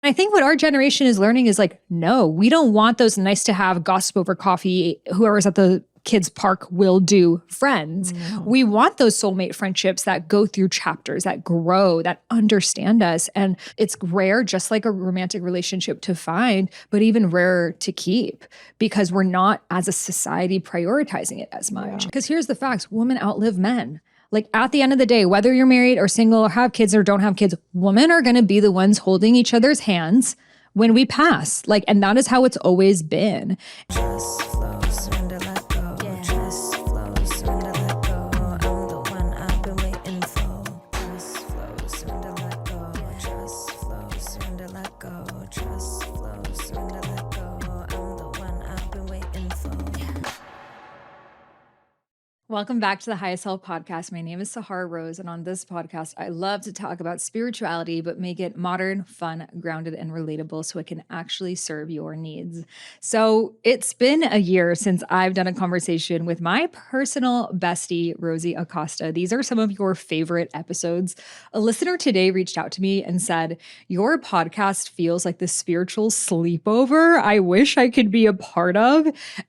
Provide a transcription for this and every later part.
I think what our generation is learning is like, no, we don't want those nice to have gossip over coffee, whoever's at the kids park will do friends. No. We want those soulmate friendships that go through chapters, that grow, that understand us. And it's rare, just like a romantic relationship to find, but even rarer to keep because we're not as a society prioritizing it as much. Because here's the facts, women outlive men. Like at the end of the day, whether you're married or single or have kids or don't have kids, women are going to be the ones holding each other's hands when we pass. Like, and that is how it's always been. Trust flow, surrender, let go. Trust flow, surrender, let go. I'm the one I've been waiting for. Trust flow, surrender, let go. Trust flow, surrender, let go. Trust flow, surrender, let go. I'm the one I've been waiting for. Welcome back to the Highest Self Podcast. My name is Sahara Rose, and on this podcast, I love to talk about spirituality, but make it modern, fun, grounded, and relatable so it can actually serve your needs. So it's been a year since I've done a conversation with my personal bestie, Rosie Acosta. These are some of your favorite episodes. A listener today reached out to me and said, your podcast feels like the spiritual sleepover I wish I could be a part of.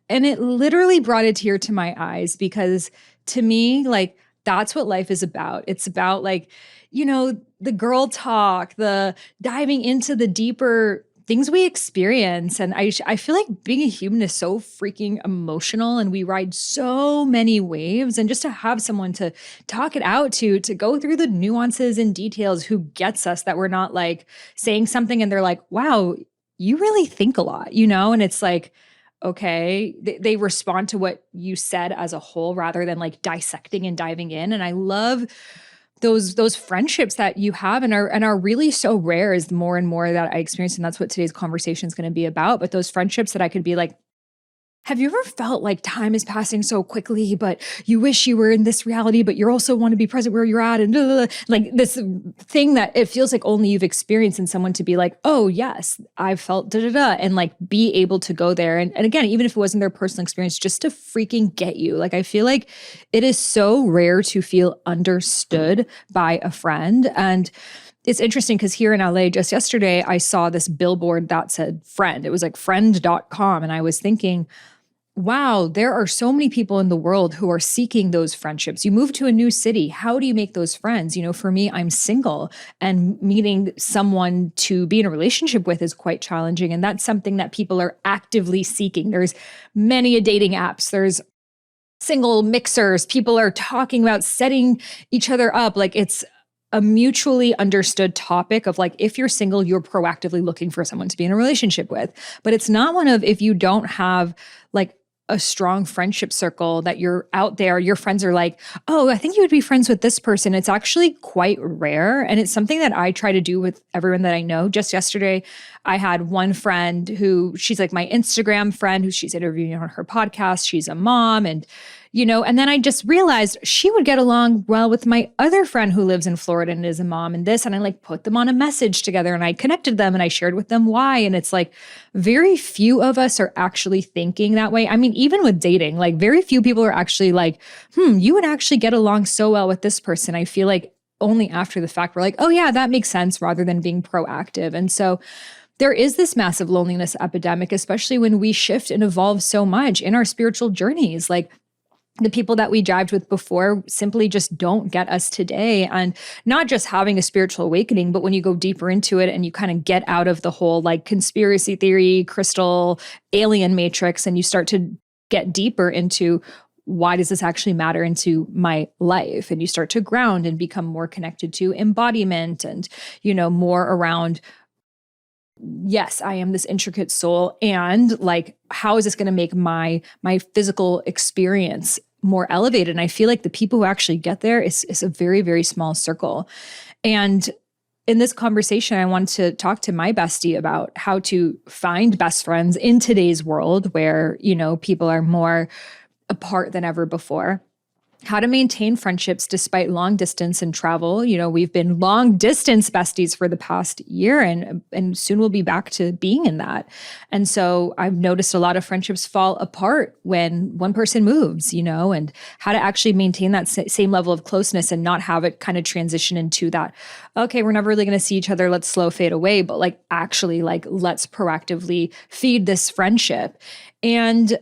And it literally brought a tear to my eyes because to me, like, that's what life is about. It's about like, you know, the girl talk, the diving into the deeper things we experience. And I feel like being a human is so freaking emotional and we ride so many waves. And just to have someone to talk it out to go through the nuances and details who gets us, that we're not like saying something and they're like, wow, you really think a lot, you know? And it's like, okay, they respond to what you said as a whole rather than like dissecting and diving in. And I love those friendships that you have and are really so rare is more and more that I experience. And that's what today's conversation is going to be about. But those friendships that I could be like, have you ever felt like time is passing so quickly, but you wish you were in this reality, but you also want to be present where you're at, and blah, blah, blah. Like this thing that it feels like only you've experienced, and someone to be like, oh yes, I've felt da da da, and like be able to go there. And again, even if it wasn't their personal experience, just to freaking get you. Like I feel like it is so rare to feel understood by a friend. And it's interesting because here in LA, just yesterday, I saw this billboard that said friend. It was like friend.com. And I was thinking, wow, there are so many people in the world who are seeking those friendships. You move to a new city. How do you make those friends? You know, for me, I'm single and meeting someone to be in a relationship with is quite challenging. And that's something that people are actively seeking. There's many dating apps. There's single mixers. People are talking about setting each other up. Like it's a mutually understood topic of like, if you're single, you're proactively looking for someone to be in a relationship with. But it's not one of, if you don't have like a strong friendship circle that you're out there, your friends are like, oh, I think you would be friends with this person. It's actually quite rare. And it's something that I try to do with everyone that I know. Just yesterday, I had one friend who she's like my Instagram friend who she's interviewing on her podcast. She's a mom and, you know, and then I just realized she would get along well with my other friend who lives in Florida and is a mom and this, and I like put them on a message together and I connected them and I shared with them why. And it's like very few of us are actually thinking that way. I mean, even with dating, like very few people are actually like, you would actually get along so well with this person. I feel like only after the fact, we're like, oh yeah, that makes sense rather than being proactive. And so there is this massive loneliness epidemic, especially when we shift and evolve so much in our spiritual journeys. Like the people that we jived with before simply just don't get us today. And not just having a spiritual awakening, but when you go deeper into it and you kind of get out of the whole like conspiracy theory, crystal, alien matrix, and you start to get deeper into why does this actually matter into my life? And you start to ground and become more connected to embodiment and, you know, more around, yes, I am this intricate soul. And like, how is this going to make my physical experience more elevated? And I feel like the people who actually get there is a very, very small circle. And in this conversation, I want to talk to my bestie about how to find best friends in today's world where, you know, people are more apart than ever before. how to maintain friendships despite long distance and travel. You know, we've been long distance besties for the past year and soon we'll be back to being in that. And so I've noticed a lot of friendships fall apart when one person moves, you know, and how to actually maintain that same level of closeness and not have it kind of transition into that, okay, we're never really going to see each other, let's slow fade away, but like actually like let's proactively feed this friendship. And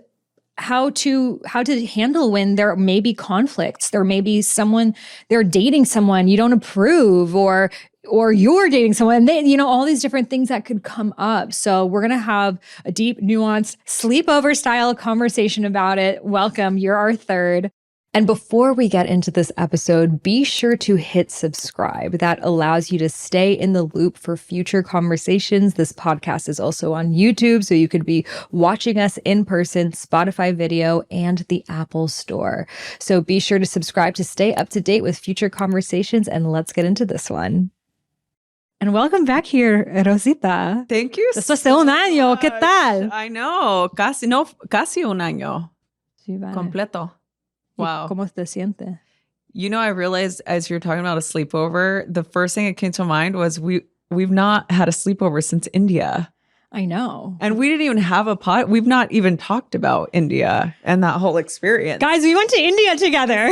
how to handle when there may be conflicts. There may be someone, they're dating someone you don't approve, or you're dating someone, and they, you know, all these different things that could come up. So we're going to have a deep, nuanced, sleepover style conversation about it. Welcome. You're our third. And before we get into this episode, be sure to hit subscribe. That allows you to stay in the loop for future conversations. This podcast is also on YouTube, so you could be watching us in person, Spotify video, and the Apple Store. So be sure to subscribe to stay up to date with future conversations, and let's get into this one. And welcome back here, Rosita. Thank you Después de un año, ¿qué tal? I know, casi un año Sí, vale. completo. Wow. ¿Cómo te sientes? You know, I realized as you're talking about a sleepover, the first thing that came to mind was we've not had a sleepover since India. I know. And we didn't even have a pot. We've not even talked about India and that whole experience. Guys, we went to India together.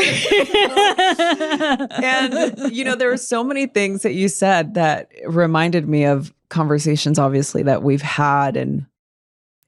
And, you know, there were so many things that you said that reminded me of conversations, obviously, that we've had. And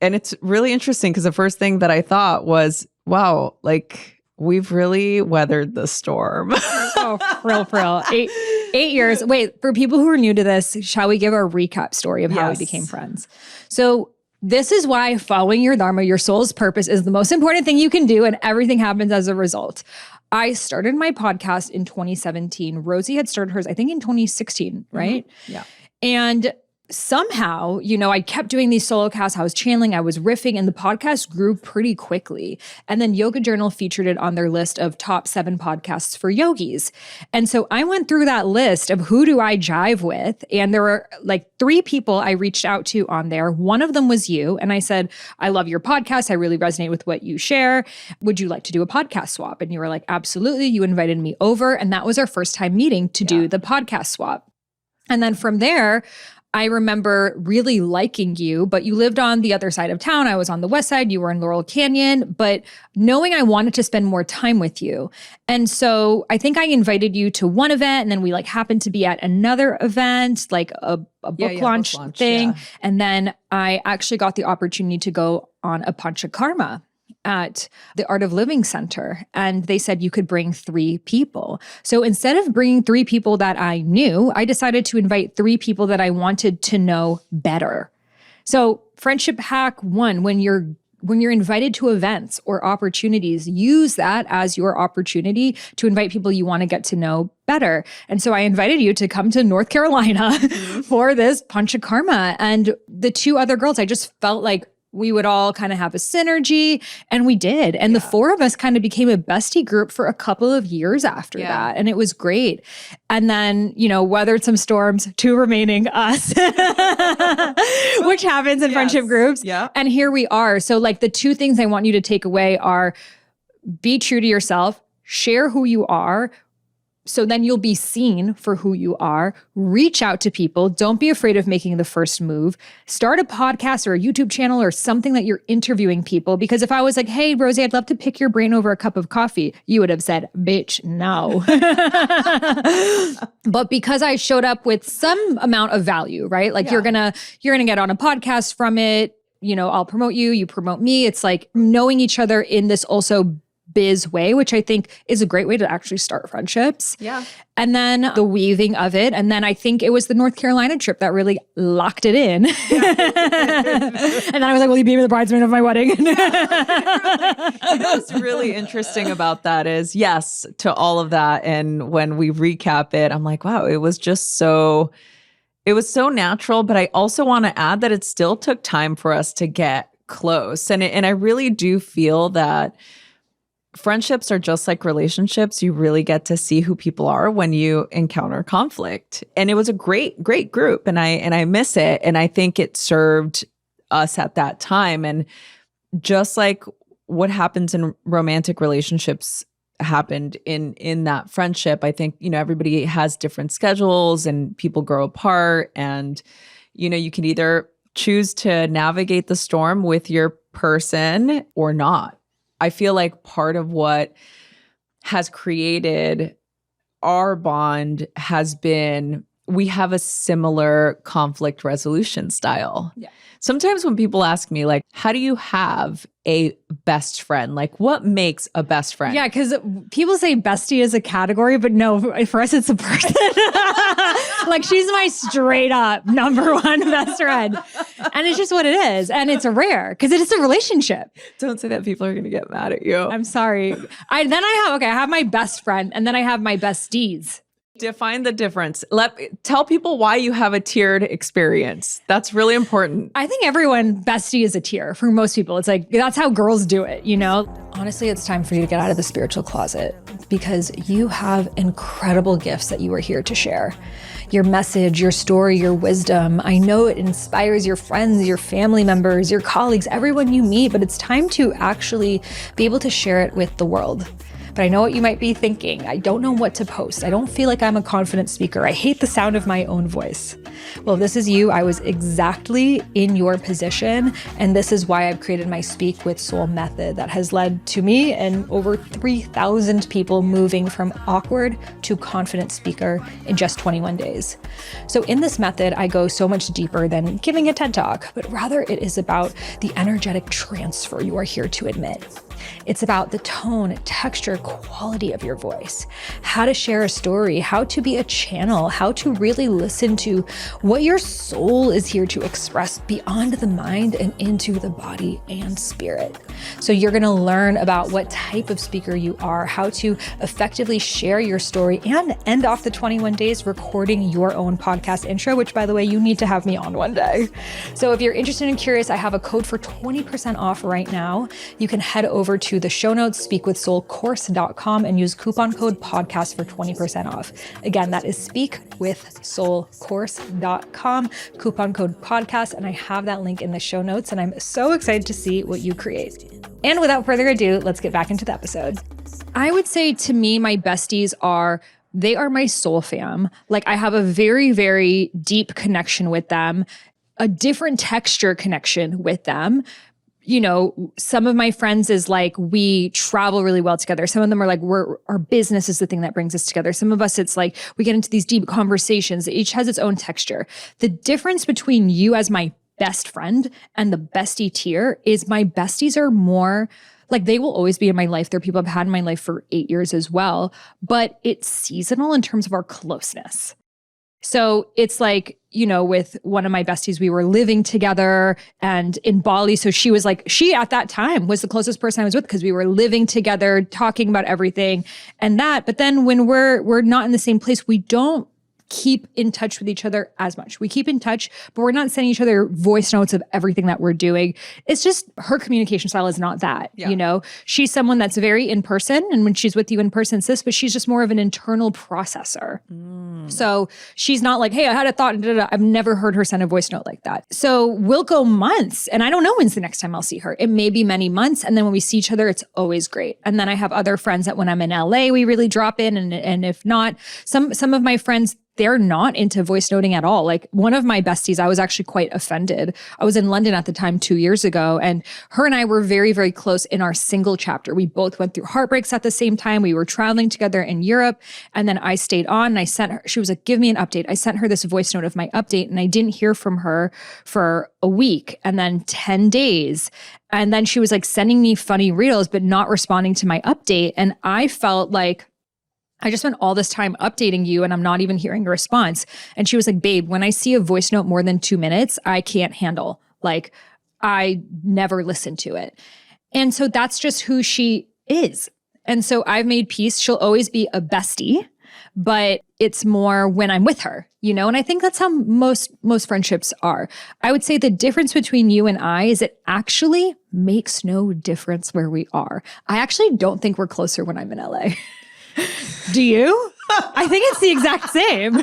it's really interesting because the first thing that I thought was, wow, like we've really weathered the storm. Oh, for real. 8 years. Wait, for people who are new to this, shall we give our recap story of how we became friends? So this is why following your dharma, your soul's purpose, is the most important thing you can do, and everything happens as a result. I started my podcast in 2017. Rosie had started hers, I think, in 2016, right? Mm-hmm. Yeah. And somehow, you know, I kept doing these solo casts. I was channeling, I was riffing, and the podcast grew pretty quickly. And then Yoga Journal featured it on their list of top 7 podcasts for yogis. And so I went through that list of who do I jive with? And there were like 3 people I reached out to on there. One of them was you. And I said, I love your podcast. I really resonate with what you share. Would you like to do a podcast swap? And you were like, absolutely. You invited me over. And that was our first time meeting to do the podcast swap. And then from there, I remember really liking you, but you lived on the other side of town. I was on the west side. You were in Laurel Canyon, but knowing I wanted to spend more time with you. And so I think I invited you to one event, and then we like happened to be at another event, like a book launch thing. Yeah. And then I actually got the opportunity to go on a Panchakarma at the Art of Living Center. And they said you could bring 3 people. So instead of bringing 3 people that I knew, I decided to invite 3 people that I wanted to know better. So friendship hack 1, when you're invited to events or opportunities, use that as your opportunity to invite people you want to get to know better. And so I invited you to come to North Carolina for this Panchakarma. And the 2 other girls, I just felt like we would all kind of have a synergy, and we did. And the 4 of us kind of became a bestie group for a couple of years after that. And it was great. And then, you know, weathered some storms, 2 remaining us, which happens in friendship groups. Yeah. And here we are. So like the 2 things I want you to take away are be true to yourself, share who you are, so then you'll be seen for who you are. Reach out to people. Don't be afraid of making the first move. Start a podcast or a YouTube channel or something that you're interviewing people. Because if I was like, hey, Rosie, I'd love to pick your brain over a cup of coffee, you would have said, bitch, no. But because I showed up with some amount of value, right? Like you're gonna get on a podcast from it. You know, I'll promote you, you promote me. It's like knowing each other in this also biz way, which I think is a great way to actually start friendships. Yeah. And then the weaving of it. And then I think it was the North Carolina trip that really locked it in. Yeah. And then I was like, will you be the bridesmaid of my wedding? You know what's really interesting about that is, yes, to all of that. And when we recap it, I'm like, wow, it was so natural. But I also want to add that it still took time for us to get close. And I really do feel that friendships are just like relationships. You really get to see who people are when you encounter conflict. And it was a great, great group. And I miss it. And I think it served us at that time. And just like what happens in romantic relationships happened in that friendship. I think, everybody has different schedules and people grow apart, and, you can either choose to navigate the storm with your person or not. I feel like part of what has created our bond has been we have a similar conflict resolution style. Yeah. Sometimes when people ask me, like, how do you have a best friend? Like, what makes a best friend? Yeah, because people say bestie is a category, but no, for us, it's a person. Like, she's my straight up number one best friend. And it's just what it is. And it's rare because it is a relationship. Don't say that. People are going to get mad at you. I'm sorry. I have my best friend, and then I have my besties. Define the difference. Tell people why you have a tiered experience. That's really important. I think bestie is a tier for most people. It's like, that's how girls do it, Honestly, it's time for you to get out of the spiritual closet because you have incredible gifts that you are here to share. Your message, your story, your wisdom. I know it inspires your friends, your family members, your colleagues, everyone you meet, but it's time to actually be able to share it with the world. But I know what you might be thinking. I don't know what to post. I don't feel like I'm a confident speaker. I hate the sound of my own voice. Well, if this is you, I was exactly in your position. And this is why I've created my Speak with Soul method that has led to me and over 3,000 people moving from awkward to confident speaker in just 21 days. So in this method, I go so much deeper than giving a TED Talk, but rather it is about the energetic transfer you are here to admit. It's about the tone, texture, quality of your voice, how to share a story, how to be a channel, how to really listen to what your soul is here to express beyond the mind and into the body and spirit. So you're going to learn about what type of speaker you are, how to effectively share your story, and end off the 21 days recording your own podcast intro, which, by the way, you need to have me on one day. So if you're interested and curious, I have a code for 20% off right now. You can head over to the show notes, speakwithsoulcourse.com, and use coupon code podcast for 20% off. Again, that is speakwithsoulcourse.com, coupon code podcast. And I have that link in the show notes. And I'm so excited to see what you create. And without further ado, let's get back into the episode. I would say to me, my besties they are my soul fam. Like, I have a very, very deep connection with them, a different texture connection with them. Some of my friends is like, we travel really well together. Some of them are like, our business is the thing that brings us together. Some of us, it's like, we get into these deep conversations. Each has its own texture. The difference between you as my best friend and the bestie tier is my besties are more like, they will always be in my life. They're people I've had in my life for 8 years as well, but it's seasonal in terms of our closeness. So it's like, with one of my besties, we were living together and in Bali. So she at that time was the closest person I was with because we were living together, talking about everything and that. But then when we're not in the same place, we don't keep in touch with each other as much. We keep in touch, but we're not sending each other voice notes of everything that we're doing. It's just her communication style is not that, She's someone that's very in person. And when she's with you in person, but she's just more of an internal processor. So she's not like, hey, I had a thought. I've never heard her send a voice note like that. So we'll go months and I don't know when's the next time I'll see her. It may be many months. And then when we see each other, it's always great. And then I have other friends that when I'm in LA, we really drop in. And if not, some of my friends, they're not into voice noting at all. Like, one of my besties, I was actually quite offended. I was in London at the time 2 years ago, and her and I were very, very close in our single chapter. We both went through heartbreaks at the same time. We were traveling together in Europe, and then I stayed on and I sent her, she was like, give me an update. I sent her this voice note of my update, and I didn't hear from her for a week and then 10 days. And then she was like sending me funny reels, but not responding to my update. And I felt like, I just spent all this time updating you and I'm not even hearing a response. And she was like, babe, when I see a voice note more than 2 minutes, I can't handle. Like, I never listen to it. And so that's just who she is. And so I've made peace. She'll always be a bestie, but it's more when I'm with her, And I think that's how most friendships are. I would say the difference between you and I is it actually makes no difference where we are. I actually don't think we're closer when I'm in LA. Do you? I think it's the exact same.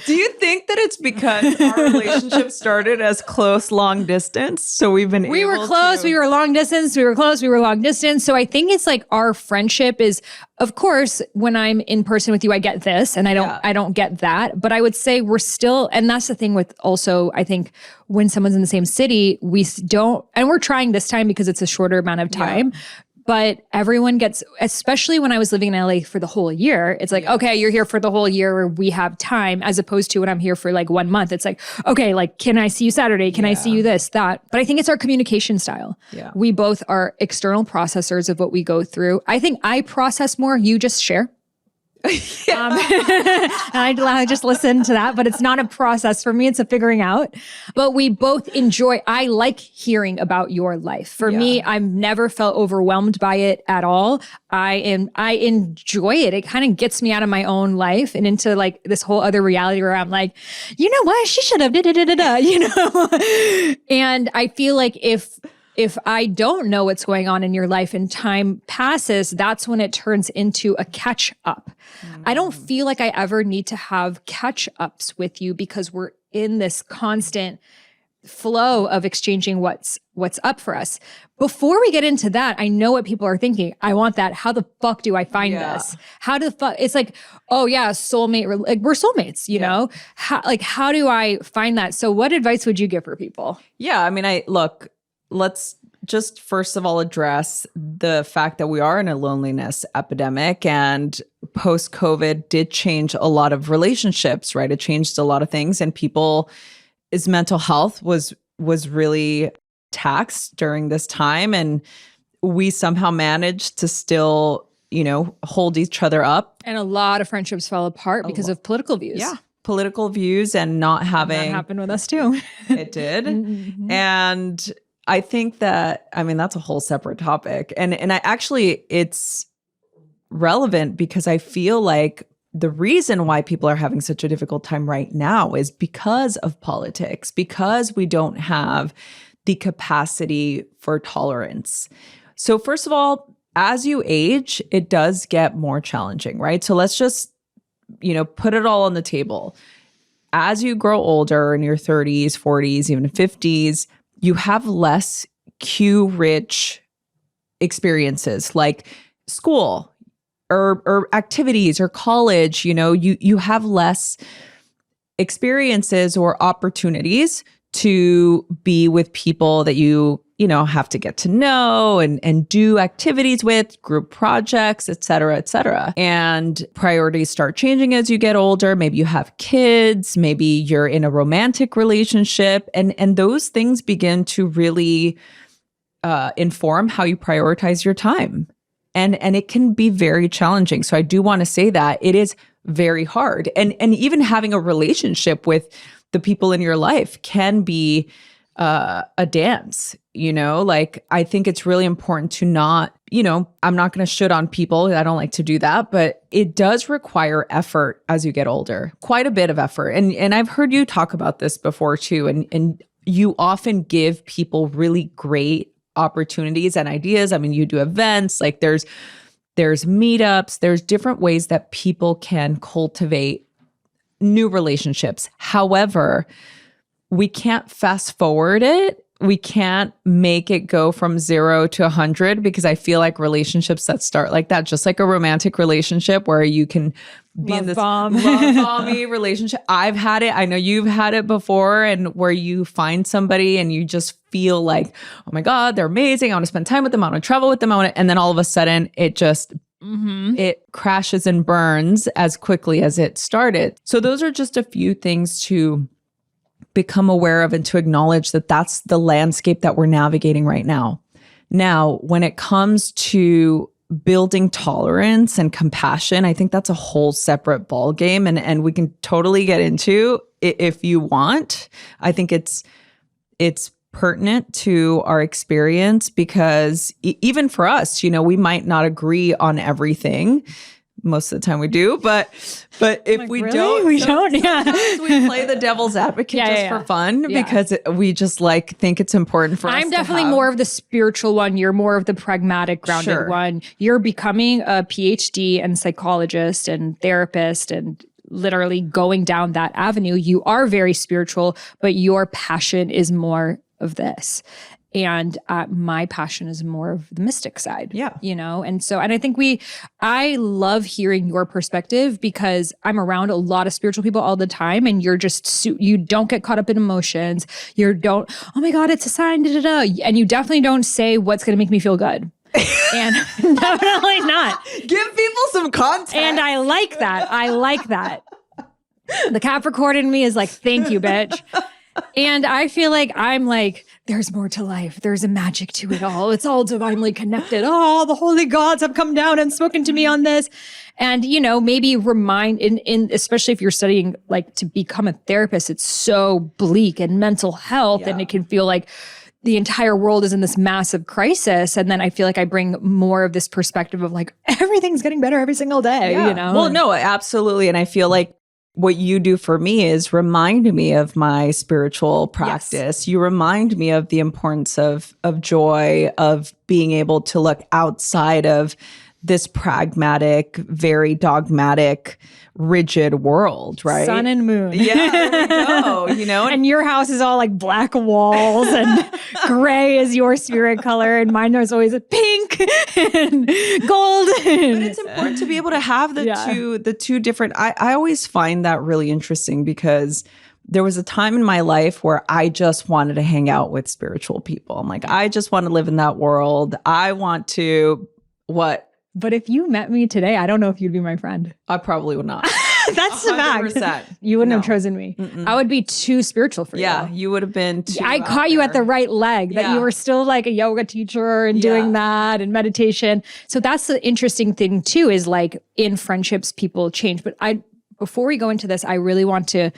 Do you think that it's because our relationship started as close long distance? So we've been We were able close. to- We were long distance. We were close. We were long distance. So I think it's like our friendship is, of course, when I'm in person with you, I get this and I don't get that. But I would say we're still, and that's the thing with also, I think when someone's in the same city, we don't, and we're trying this time because it's a shorter amount of time. But everyone gets, especially when I was living in LA for the whole year, it's like, okay, you're here for the whole year where we have time, as opposed to when I'm here for like 1 month. It's like, okay, like, can I see you Saturday? Can I see you this, that? But I think it's our communication style. Yeah. We both are external processors of what we go through. I think I process more, you just share. I just listen to that, but it's not a process for me. It's a figuring out. But we both enjoy, I like hearing about your life. For me, I've never felt overwhelmed by it at all. I enjoy it. It kind of gets me out of my own life and into like this whole other reality where I'm like, you know what? She should have you know? And I feel like if I don't know what's going on in your life and time passes, that's when it turns into a catch up. I don't feel like I ever need to have catch ups with you because we're in this constant flow of exchanging what's up for us. Before we get into that, I know what people are thinking. I want that. How the fuck do I find this? How the fuck? It's like, oh yeah, soulmate. Like we're soulmates, you know? How do I find that? So what advice would you give for people? Yeah, I mean, let's just first of all address the fact that we are in a loneliness epidemic, and post-COVID did change a lot of relationships, right? It changed a lot of things, and people's mental health was really taxed during this time, and we somehow managed to still, hold each other up. And a lot of friendships fell apart because of political views. Yeah. Political views and not having... That happened with us too. It did. And I think that, that's a whole separate topic. And it's relevant because I feel like the reason why people are having such a difficult time right now is because of politics, because we don't have the capacity for tolerance. So first of all, as you age, it does get more challenging, right? So let's just, put it all on the table. As you grow older in your 30s, 40s, even 50s, you have less cue-rich experiences like school or activities or college. You have less experiences or opportunities to be with people that you have to get to know and do activities with, group projects, et cetera, et cetera. And priorities start changing as you get older. Maybe you have kids, maybe you're in a romantic relationship, and those things begin to really inform how you prioritize your time. And it can be very challenging. So I do want to say that it is very hard. And even having a relationship with the people in your life can be a dance, I think it's really important to not, I'm not going to shit on people. I don't like to do that, but it does require effort as you get older, quite a bit of effort. And I've heard you talk about this before too. And you often give people really great opportunities and ideas. You do events, like there's meetups, there's different ways that people can cultivate new relationships. However, we can't fast forward it. We can't make it go from 0 to 100 because I feel like relationships that start like that, just like a romantic relationship where you can be in this love bomby relationship. I've had it. I know you've had it before, and where you find somebody and you just feel like, oh my God, they're amazing. I want to spend time with them. I want to travel with them. and then all of a sudden it just it crashes and burns as quickly as it started. So those are just a few things to become aware of and to acknowledge that that's the landscape that we're navigating right now. Now, when it comes to building tolerance and compassion, I think that's a whole separate ballgame, and we can totally get into it if you want. I think it's pertinent to our experience because even for us, we might not agree on everything, most of the time we do, but if Like, we really? don't, We don't? Yeah. sometimes we play the devil's advocate for fun because we just like think it's important for us. I'm definitely to have. more of the spiritual one. You're more of the pragmatic, grounded one. You're becoming a PhD and psychologist and therapist and literally going down that avenue. You are very spiritual, but your passion is more of this. And my passion is more of the mystic side, you know? And I think I love hearing your perspective because I'm around a lot of spiritual people all the time and you're just, you don't get caught up in emotions. You don't, oh my God, it's a sign, da, da, da. And you definitely don't say what's going to make me feel good. And definitely not. Give people some context. And I like that. I like that. The Capricorn in me is like, thank you, bitch. And I feel like I'm like, there's more to life. There's a magic to it all. It's all divinely connected. Oh, the holy gods have come down and spoken to me on this. And, you know, maybe remind especially if you're studying like to become a therapist, it's so bleak and mental health and it can feel like the entire world is in this massive crisis. And then I feel like I bring more of this perspective of like, everything's getting better every single day, you know? Well, no, absolutely. And I feel like what you do for me is remind me of my spiritual practice. Yes. You remind me of the importance of joy, of being able to look outside of this pragmatic, very dogmatic, rigid world, right? Sun and moon. Yeah, there we go. You know, and your house is all like black walls and gray is your spirit color, and mine is always a pink and gold. But it's important to be able to have the two different. I always find that really interesting because there was a time in my life where I just wanted to hang out with spiritual people. I'm like, I just want to live in that world. I want to But if you met me today, I don't know if you'd be my friend. I probably would not. That's the fact. You wouldn't have chosen me. I would be too spiritual for you. Yeah, you would have been too I caught you at the right leg, that you were still like a yoga teacher and doing that and meditation. So that's the interesting thing too, is like in friendships, people change. But before we go into this, I really want to,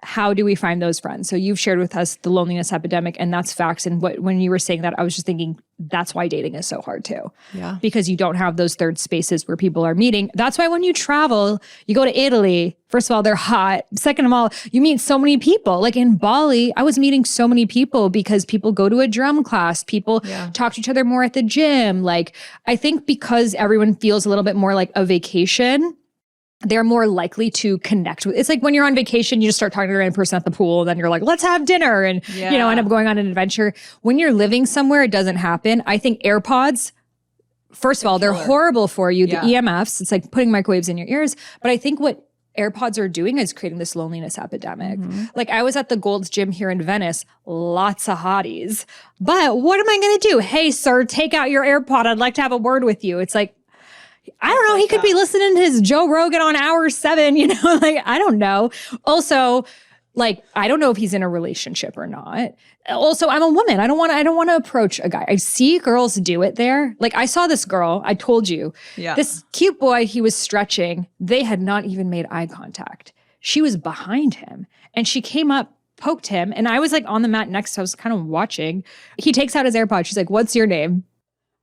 how do we find those friends? So you've shared with us the loneliness epidemic, and that's facts. And when you were saying that, I was just thinking that's why dating is so hard too. Yeah. Because you don't have those third spaces where people are meeting. That's why when you travel, you go to Italy, first of all, they're hot. Second of all, you meet so many people. Like in Bali, I was meeting so many people because people go to a drum class. People talk to each other more at the gym. Like, I think because everyone feels a little bit more like a vacation, they're more likely to connect with. It's like when you're on vacation, you just start talking to a random person at the pool, and then you're like, let's have dinner, and you know, end up going on an adventure. When you're living somewhere, it doesn't happen. I think AirPods, first of all, they're horrible for you. The EMFs, it's like putting microwaves in your ears. But I think what AirPods are doing is creating this loneliness epidemic. Like I was at the Gold's Gym here in Venice, lots of hotties. But what am I going to do? Hey, sir, take out your AirPod. I'd like to have a word with you. It's like, I don't know. He could be listening to his Joe Rogan on hour 7, you know, like, I don't know. Also, like, I don't know if he's in a relationship or not. Also, I'm a woman. I don't want to approach a guy. I see girls do it there. Like I saw this girl, I told you, this cute boy, he was stretching. They had not even made eye contact. She was behind him and she came up, poked him. And I was like on the mat next to, I was kind of watching. He takes out his AirPod. She's like, what's your name?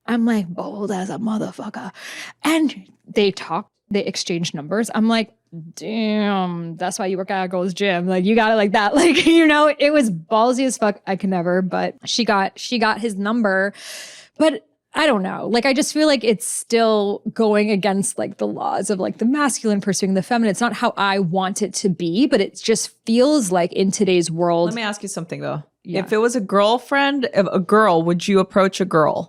I'm like, bold as a motherfucker. And they talked, they exchanged numbers. I'm like, damn, that's why you work at a Gold's Gym. Like, you got it like that. Like, you know, it was ballsy as fuck. I can never, but she got his number. But I don't know. Like, I just feel like it's still going against like the laws of like the masculine pursuing the feminine. It's not how I want it to be, but it just feels like in today's world. Let me ask you something though. If it was a girlfriend of a girl, would you approach a girl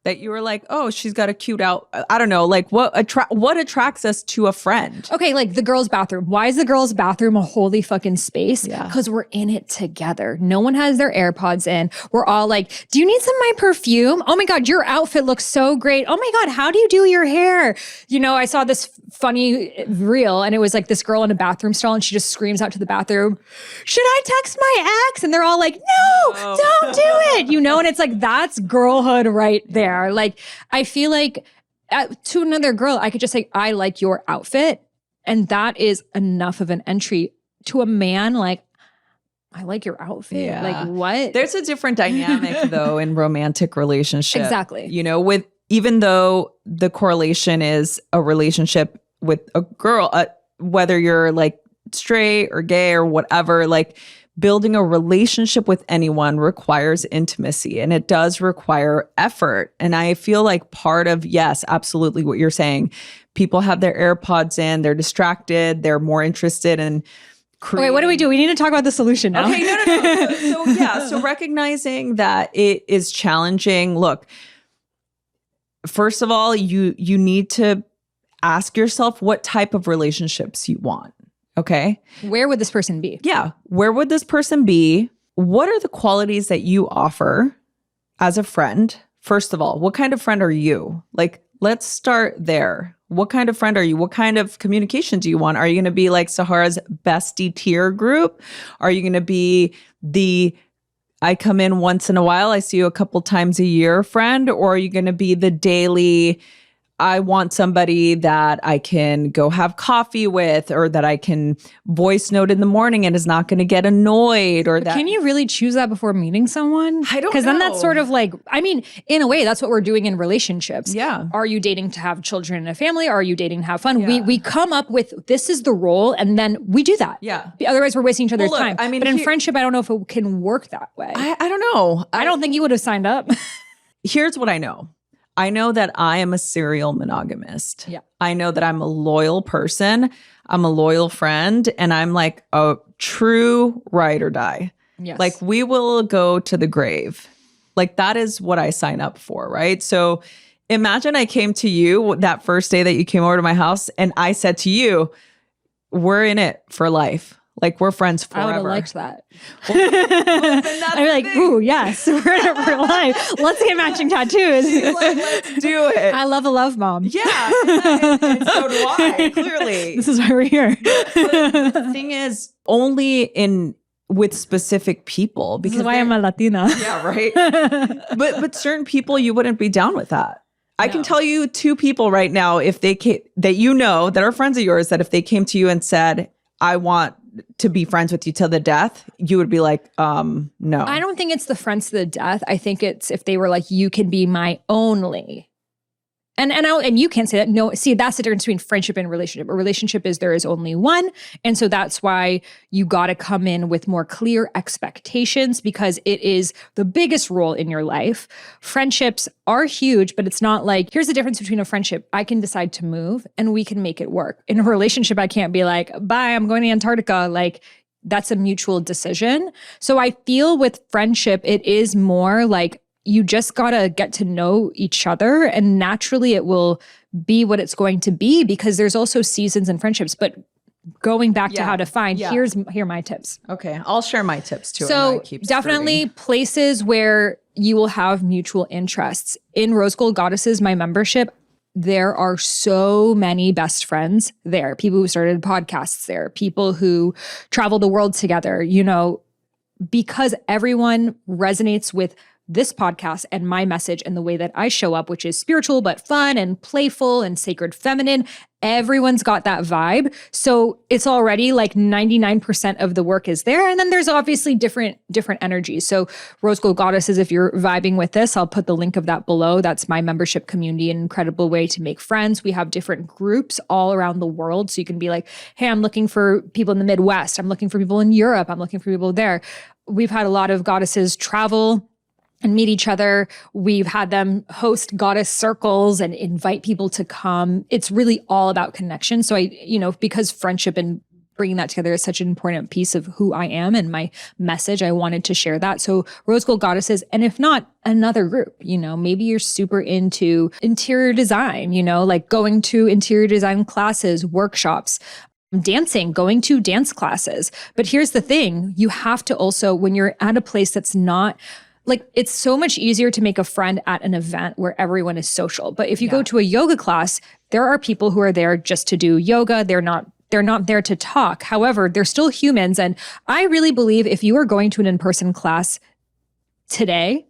that you were like, oh, she's got a cute out? I don't know. Like what attracts us to a friend? Okay, like the girls' bathroom. Why is the girls' bathroom a holy fucking space? Because we're in it together. No one has their AirPods in. We're all like, do you need some of my perfume? Oh my God, your outfit looks so great. Oh my God, how do you do your hair? You know, I saw this funny reel and it was like this girl in a bathroom stall and she just screams out to the bathroom, should I text my ex? And they're all like, no, don't do it. You know, and it's like, that's girlhood right there. Like, I feel like to another girl, I could just say, I like your outfit. And that is enough of an entry. To a man, like, I like your outfit. Yeah. Like, what? There's a different dynamic, though, in romantic relationships. Exactly. You know, with even though the correlation is a relationship with a girl, whether you're like straight or gay or whatever, like building a relationship with anyone requires intimacy, and it does require effort. And I feel like part of, yes, absolutely what you're saying, people have their AirPods in, they're distracted, they're more interested in Okay, what do we do? We need to talk about the solution now. Okay, no. So recognizing that it is challenging. Look, first of all, you need to ask yourself what type of relationships you want. Okay. Where would this person be? Yeah. Where would this person be? What are the qualities that you offer as a friend? First of all, what kind of friend are you? Like, let's start there. What kind of friend are you? What kind of communication do you want? Are you going to be like Sahara's bestie tier group? Are you going to be the I come in once in a while, I see you a couple times a year friend? Or are you going to be the daily, I want somebody that I can go have coffee with, or that I can voice note in the morning and is not going to get annoyed, or that. Can you really choose that before meeting someone? I don't know. Because then that's sort of like, I mean, in a way, that's what we're doing in relationships. Yeah. Are you dating to have children and a family? Are you dating to have fun? Yeah. We come up with, this is the role, and then we do that. Yeah. Otherwise, we're wasting each other's Well, look, time. I mean, but in friendship, I don't know if it can work that way. I don't know. I don't think you would have signed up. Here's what I know. I know that I am a serial monogamist. Yeah. I know that I'm a loyal person. I'm a loyal friend. And I'm like a true ride or die. Yes. Like, we will go to the grave. Like, that is what I sign up for, right? So imagine I came to you that first day that you came over to my house and I said to you, we're in it for life. Like, we're friends forever. I would have liked that. I'd be like, ooh, yes, we're in it for life. Let's get matching tattoos. Like, let's do it. I love a love bomb. Yeah. And so do I, clearly. This is why we're here. But the thing is, only with specific people. This is why I'm a Latina. Yeah, right. But certain people, you wouldn't be down with that. I can tell you 2 people right now, if they came, that you know, that are friends of yours, that if they came to you and said, I want to be friends with you till the death, you would be like, no. I don't think it's the friends to the death. I think it's if they were like, you can be my only. And you can't say that. No, see, that's the difference between friendship and relationship. A relationship is there is only one. And so that's why you got to come in with more clear expectations, because it is the biggest role in your life. Friendships are huge, but it's not like, here's the difference between a friendship. I can decide to move and we can make it work. In a relationship, I can't be like, bye, I'm going to Antarctica. Like, that's a mutual decision. So I feel with friendship, it is more like, you just got to get to know each other, and naturally it will be what it's going to be, because there's also seasons in friendships. But going back to how to find, here are my tips. Okay, I'll share my tips too. So definitely places where you will have mutual interests. In Rose Gold Goddesses, my membership, there are so many best friends there. People who started podcasts there, people who travel the world together, you know, because everyone resonates with this podcast and my message and the way that I show up, which is spiritual, but fun and playful and sacred feminine. Everyone's got that vibe. So it's already like 99% of the work is there. And then there's obviously different energies. So Rose Gold Goddesses, if you're vibing with this, I'll put the link of that below. That's my membership community, an incredible way to make friends. We have different groups all around the world. So you can be like, hey, I'm looking for people in the Midwest. I'm looking for people in Europe. I'm looking for people there. We've had a lot of goddesses travel and meet each other. We've had them host goddess circles and invite people to come. It's really all about connection. So because friendship and bringing that together is such an important piece of who I am and my message, I wanted to share that. So Rose Gold Goddesses, and if not, another group, maybe you're super into interior design, like going to interior design classes, workshops, dancing, going to dance classes. But here's the thing, you have to also, when you're at a place that's not, like, it's so much easier to make a friend at an event where everyone is social. But if you go to a yoga class, there are people who are there just to do yoga. They're not there to talk. However, they're still humans. And I really believe if you are going to an in-person class today,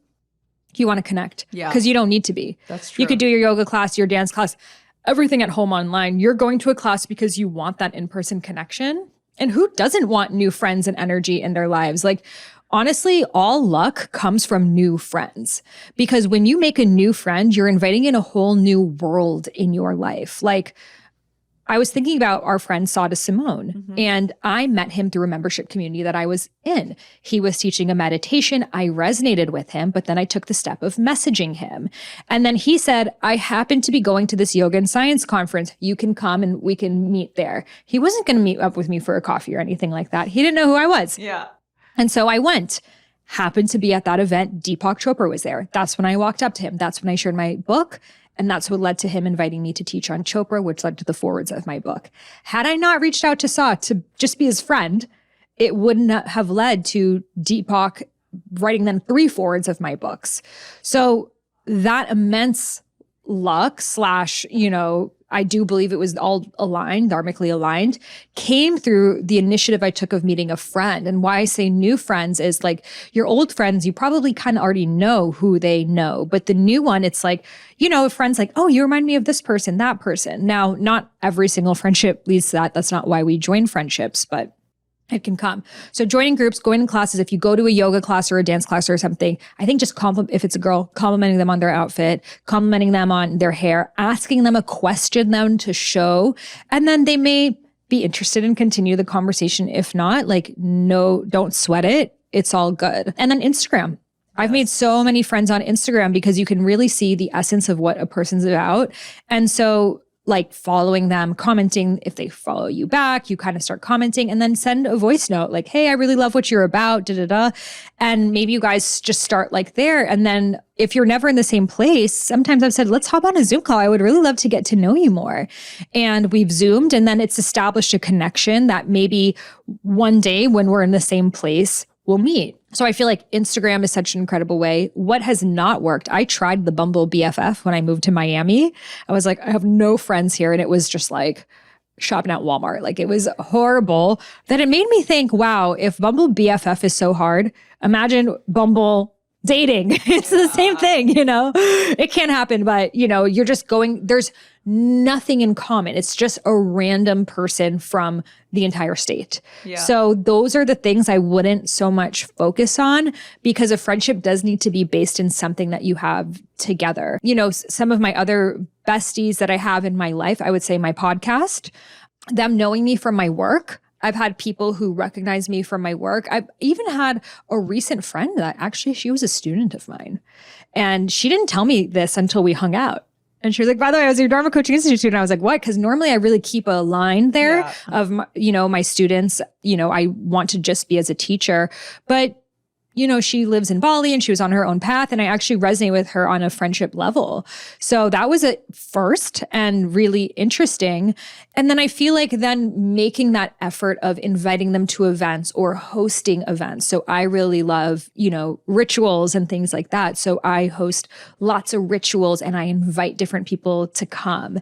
you want to connect. Yeah. Because you don't need to be. That's true. You could do your yoga class, your dance class, everything at home online. You're going to a class because you want that in-person connection. And who doesn't want new friends and energy in their lives? Like, Honestly, all luck comes from new friends, because when you make a new friend, you're inviting in a whole new world in your life. Like, I was thinking about our friend Sada Simone, and I met him through a membership community that I was in. He was teaching a meditation. I resonated with him, but then I took the step of messaging him. And then he said, I happen to be going to this yoga and science conference. You can come and we can meet there. He wasn't going to meet up with me for a coffee or anything like that. He didn't know who I was. Yeah. And so I went. Happened to be at that event. Deepak Chopra was there. That's when I walked up to him. That's when I shared my book. And that's what led to him inviting me to teach on Chopra, which led to the forwards of my book. Had I not reached out to Sa to just be his friend, it wouldn't have led to Deepak writing then 3 forwards of my books. So that immense luck / I do believe it was all aligned, dharmically aligned, came through the initiative I took of meeting a friend. And why I say new friends is like your old friends, you probably kind of already know who they know. But the new one, it's like, friends like, oh, you remind me of this person, that person. Now, not every single friendship leads to that. That's not why we join friendships, but it can come. So joining groups, going to classes, if you go to a yoga class or a dance class or something, I think just if it's a girl, complimenting them on their outfit, complimenting them on their hair, asking them a question them to show, and then they may be interested and continue the conversation. If not, no, don't sweat it. It's all good. And then Instagram. I've made so many friends on Instagram because you can really see the essence of what a person's about. And so following them, commenting, if they follow you back, you kind of start commenting and then send a voice note like, hey, I really love what you're about, da-da-da. And maybe you guys just start there. And then if you're never in the same place, sometimes I've said, let's hop on a Zoom call. I would really love to get to know you more. And we've Zoomed, and then it's established a connection that maybe one day when we're in the same place, we'll meet. So I feel like Instagram is such an incredible way. What has not worked? I tried the Bumble BFF when I moved to Miami. I was like, I have no friends here. And it was just shopping at Walmart. It was horrible. Then it made me think, wow, if Bumble BFF is so hard, imagine Bumble dating. It's the same thing, It can't happen, but you're just going, there's nothing in common. It's just a random person from the entire state. Yeah. So those are the things I wouldn't so much focus on, because a friendship does need to be based in something that you have together. Some of my other besties that I have in my life, I would say my podcast, them knowing me from my work. I've had people who recognize me from my work. I've even had a recent friend that actually, she was a student of mine. And she didn't tell me this until we hung out. And she was like, by the way, I was your Dharma Coaching Institute student. I was like, what? Because normally I really keep a line there of, my students, I want to just be as a teacher. But she lives in Bali and she was on her own path. And I actually resonate with her on a friendship level. So that was a first and really interesting. And then I feel like then making that effort of inviting them to events or hosting events. So I really love, rituals and things like that. So I host lots of rituals and I invite different people to come.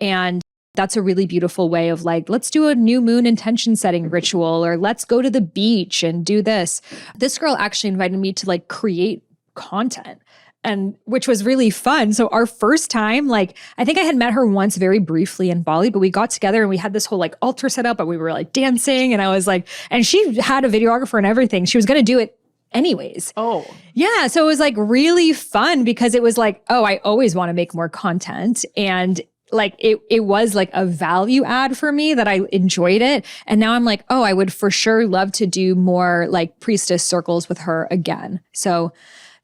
And that's a really beautiful way of let's do a new moon intention setting ritual, or let's go to the beach and do this. This girl actually invited me to create content, and which was really fun. So our first time, I think I had met her once very briefly in Bali, but we got together and we had this whole altar set up and we were dancing, and I was and she had a videographer and everything. She was going to do it anyways. Oh. Yeah. So it was really fun because it was oh, I always want to make more content. And it was a value add for me that I enjoyed it. And now I'm oh, I would for sure love to do more priestess circles with her again. So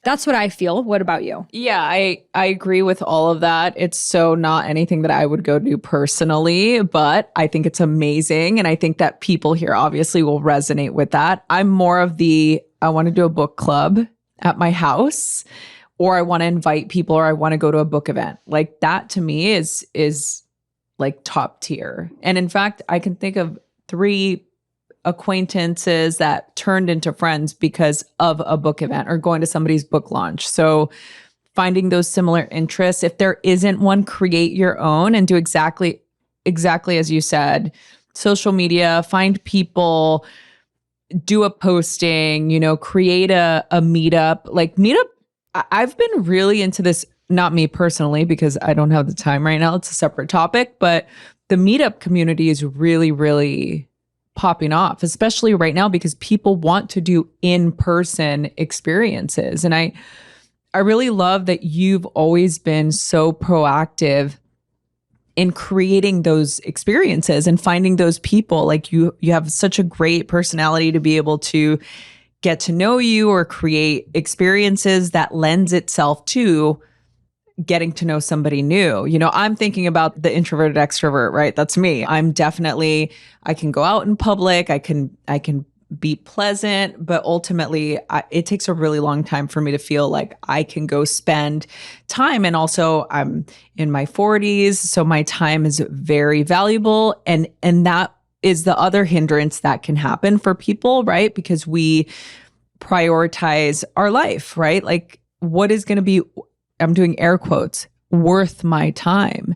that's what I feel. What about you? Yeah, I agree with all of that. It's so not anything that I would go do personally, but I think it's amazing. And I think that people here obviously will resonate with that. I'm more of I want to do a book club at my house, or I want to invite people, or I want to go to a book event. That to me is top tier. And in fact, I can think of 3 acquaintances that turned into friends because of a book event or going to somebody's book launch. So finding those similar interests, if there isn't one, create your own and do exactly as you said. Social media, find people, do a posting, create a meetup. Meetup, I've been really into this, not me personally, because I don't have the time right now. It's a separate topic, but the meetup community is really, really popping off, especially right now, because people want to do in-person experiences. And I really love that you've always been so proactive in creating those experiences and finding those people. Like you have such a great personality to be able to get to know you or create experiences that lends itself to getting to know somebody new. You know, I'm thinking about the introverted extrovert, right? That's me. I can go out in public, I can be pleasant, but ultimately it takes a really long time for me to feel like I can go spend time. And also I'm in my 40s, so my time is very valuable. And that is the other hindrance that can happen for people, right? Because we prioritize our life, right? Like what is going to be, I'm doing air quotes, worth my time.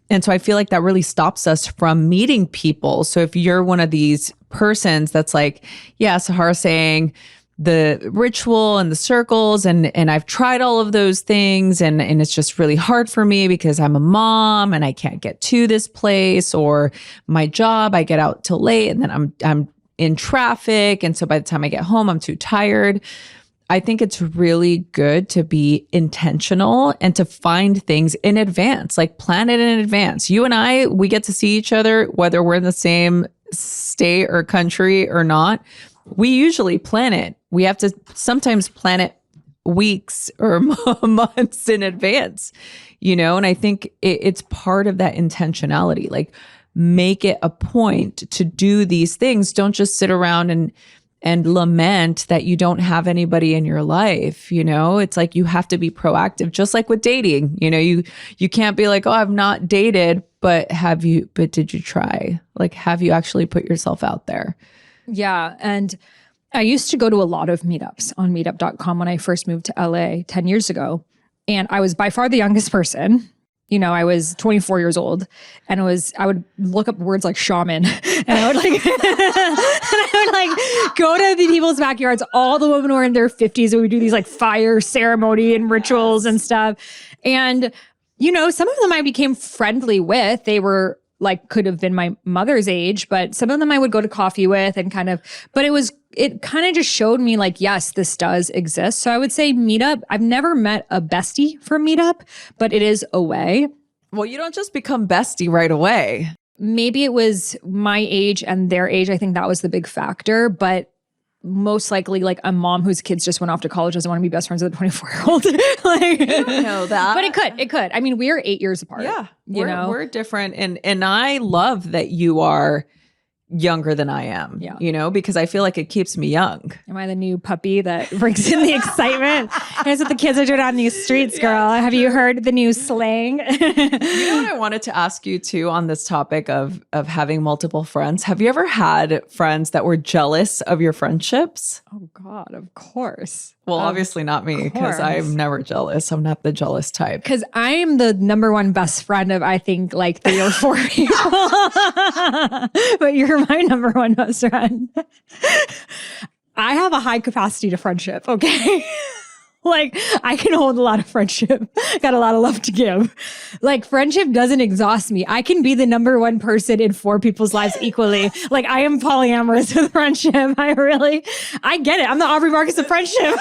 And so I feel like that really stops us from meeting people. So if you're one of these persons that's like, yeah, Sahara saying the ritual and the circles, and I've tried all of those things, and it's just really hard for me because I'm a mom and I can't get to this place, or my job, I get out till late and then I'm in traffic. And so by the time I get home, I'm too tired. I think it's really good to be intentional and to find things in advance, like plan it in advance. You and I, we get to see each other, whether we're in the same state or country or not. We usually plan it. We have to sometimes plan it weeks or months in advance, you know? And I think it's part of that intentionality. Like make it a point to do these things. Don't just sit around and lament that you don't have anybody in your life. You know, it's like you have to be proactive, just like with dating. You know, you can't be like, oh, I've not dated, but did you try? Like, have you actually put yourself out there? Yeah. And I used to go to a lot of meetups on meetup.com when I first moved to LA 10 years ago. And I was by far the youngest person. You know, I was 24 years old, and I would look up words like shaman, and I would go to the people's backyards. All the women were in their 50s, and we do these like fire ceremony and rituals and stuff. And, you know, some of them I became friendly with. They were like, could have been my mother's age, but some of them I would go to coffee with and but it kind of just showed me like, yes, this does exist. So I would say meetup. I've never met a bestie from meetup, but it is a way. Well, you don't just become bestie right away. Maybe it was my age and their age. I think that was the big factor, but most likely like a mom whose kids just went off to college doesn't want to be best friends with a 24-year-old. Like, you don't know that. But it could. I mean, we are 8 years apart. Yeah. We're different. And I love that you are younger than I am, you know, because I feel like it keeps me young. Am I the new puppy that brings in the excitement? Here's what the kids are doing on these streets, girl. Have you heard the new slang? You know what I wanted to ask you too on this topic of having multiple friends? Have you ever had friends that were jealous of your friendships? Oh God, of course. Well, obviously not me, because I'm never jealous. I'm not the jealous type. Because I am the number one best friend of, I think, like 3 or 4 people. But you're my number one best friend. I have a high capacity to friendship, okay? Like, I can hold a lot of friendship. Got a lot of love to give. Like, friendship doesn't exhaust me. I can be the number one person in 4 people's lives equally. Like, I am polyamorous with friendship. I get it. I'm the Aubrey Marcus of friendship.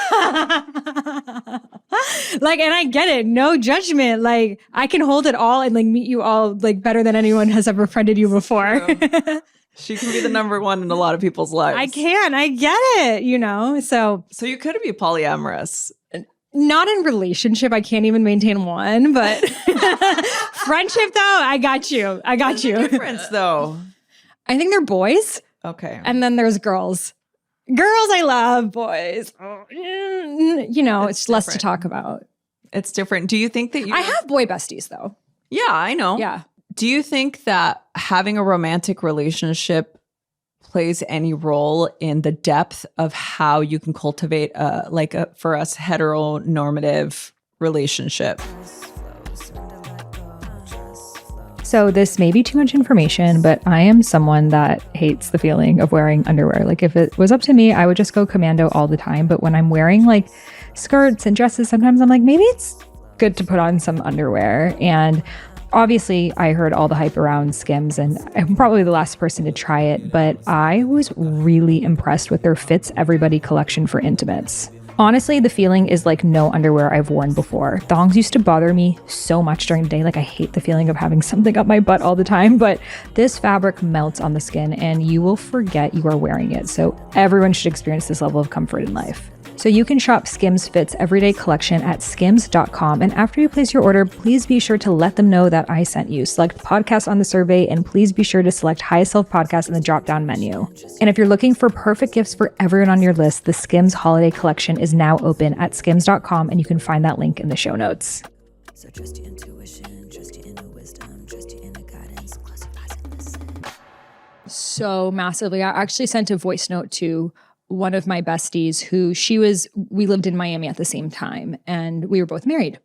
Like, and I get it. No judgment. Like, I can hold it all and like meet you all like better than anyone has ever friended you before. She can be the number one in a lot of people's lives. I get it, you know? So you could be polyamorous. Not in relationship. I can't even maintain one, but friendship though, I got you. What's the difference though? I think they're boys. Okay. And then there's girls. Girls I love, boys. You know, it's less to talk about. It's different. Do you think that I have boy besties though. Yeah, I know. Yeah. Do you think that having a romantic relationship plays any role in the depth of how you can cultivate for us heteronormative relationship? So this may be too much information, but I am someone that hates the feeling of wearing underwear. Like if it was up to me, I would just go commando all the time. But when I'm wearing like skirts and dresses, sometimes I'm like, maybe it's good to put on some underwear. And Obviously, I heard all the hype around Skims, and I'm probably the last person to try it, but I was really impressed with their Fits Everybody collection for intimates. Honestly, the feeling is like no underwear I've worn before. Thongs used to bother me so much during the day. Like, I hate the feeling of having something up my butt all the time, but this fabric melts on the skin and you will forget you are wearing it. So everyone should experience this level of comfort in life. So you can shop Skims Fits Everyday Collection at skims.com. And after you place your order, please be sure to let them know that I sent you. Select podcast on the survey, and please be sure to select Highest Self Podcast in the drop-down menu. And if you're looking for perfect gifts for everyone on your list, the Skims Holiday Collection is now open at skims.com, and you can find that link in the show notes. So trust your intuition, trust your inner wisdom, trust your inner guidance. Close your eyes and listen. So massively. I actually sent a voice note to one of my besties who we lived in Miami at the same time, and we were both married.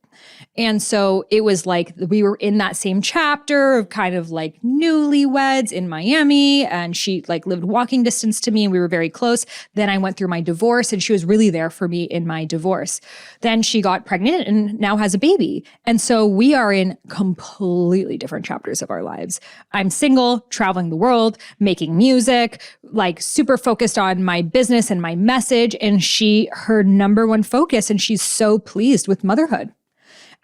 And so it was like we were in that same chapter of kind of like newlyweds in Miami, and she like lived walking distance to me and we were very close. Then I went through my divorce and she was really there for me in my divorce. Then she got pregnant and now has a baby. And so we are in completely different chapters of our lives. I'm single, traveling the world, making music, like super focused on my business and my message. And her number one focus, and she's so pleased with motherhood.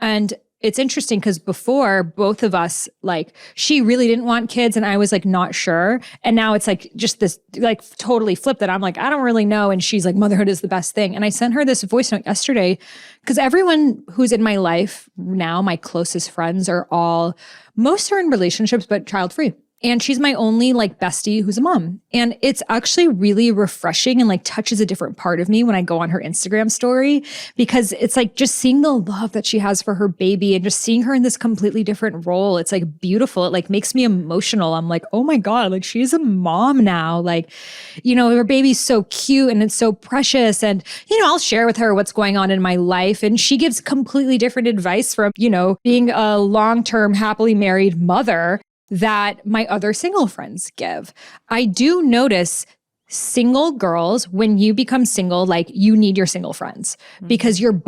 And it's interesting because before, both of us, like, she really didn't want kids and I was like not sure. And now it's like just this like totally flipped that I'm like, I don't really know. And she's like, motherhood is the best thing. And I sent her this voice note yesterday because everyone who's in my life now, my closest friends most are in relationships, but child-free. And she's my only like bestie who's a mom. And it's actually really refreshing and like touches a different part of me when I go on her Instagram story, because it's like just seeing the love that she has for her baby and just seeing her in this completely different role. It's like beautiful. It like makes me emotional. I'm like, oh my God, like she's a mom now. Like, you know, her baby's so cute and it's so precious. And, you know, I'll share with her what's going on in my life. And she gives completely different advice from, you know, being a long-term happily married mother that my other single friends give. I do notice single girls, when you become single, like you need your single friends because you're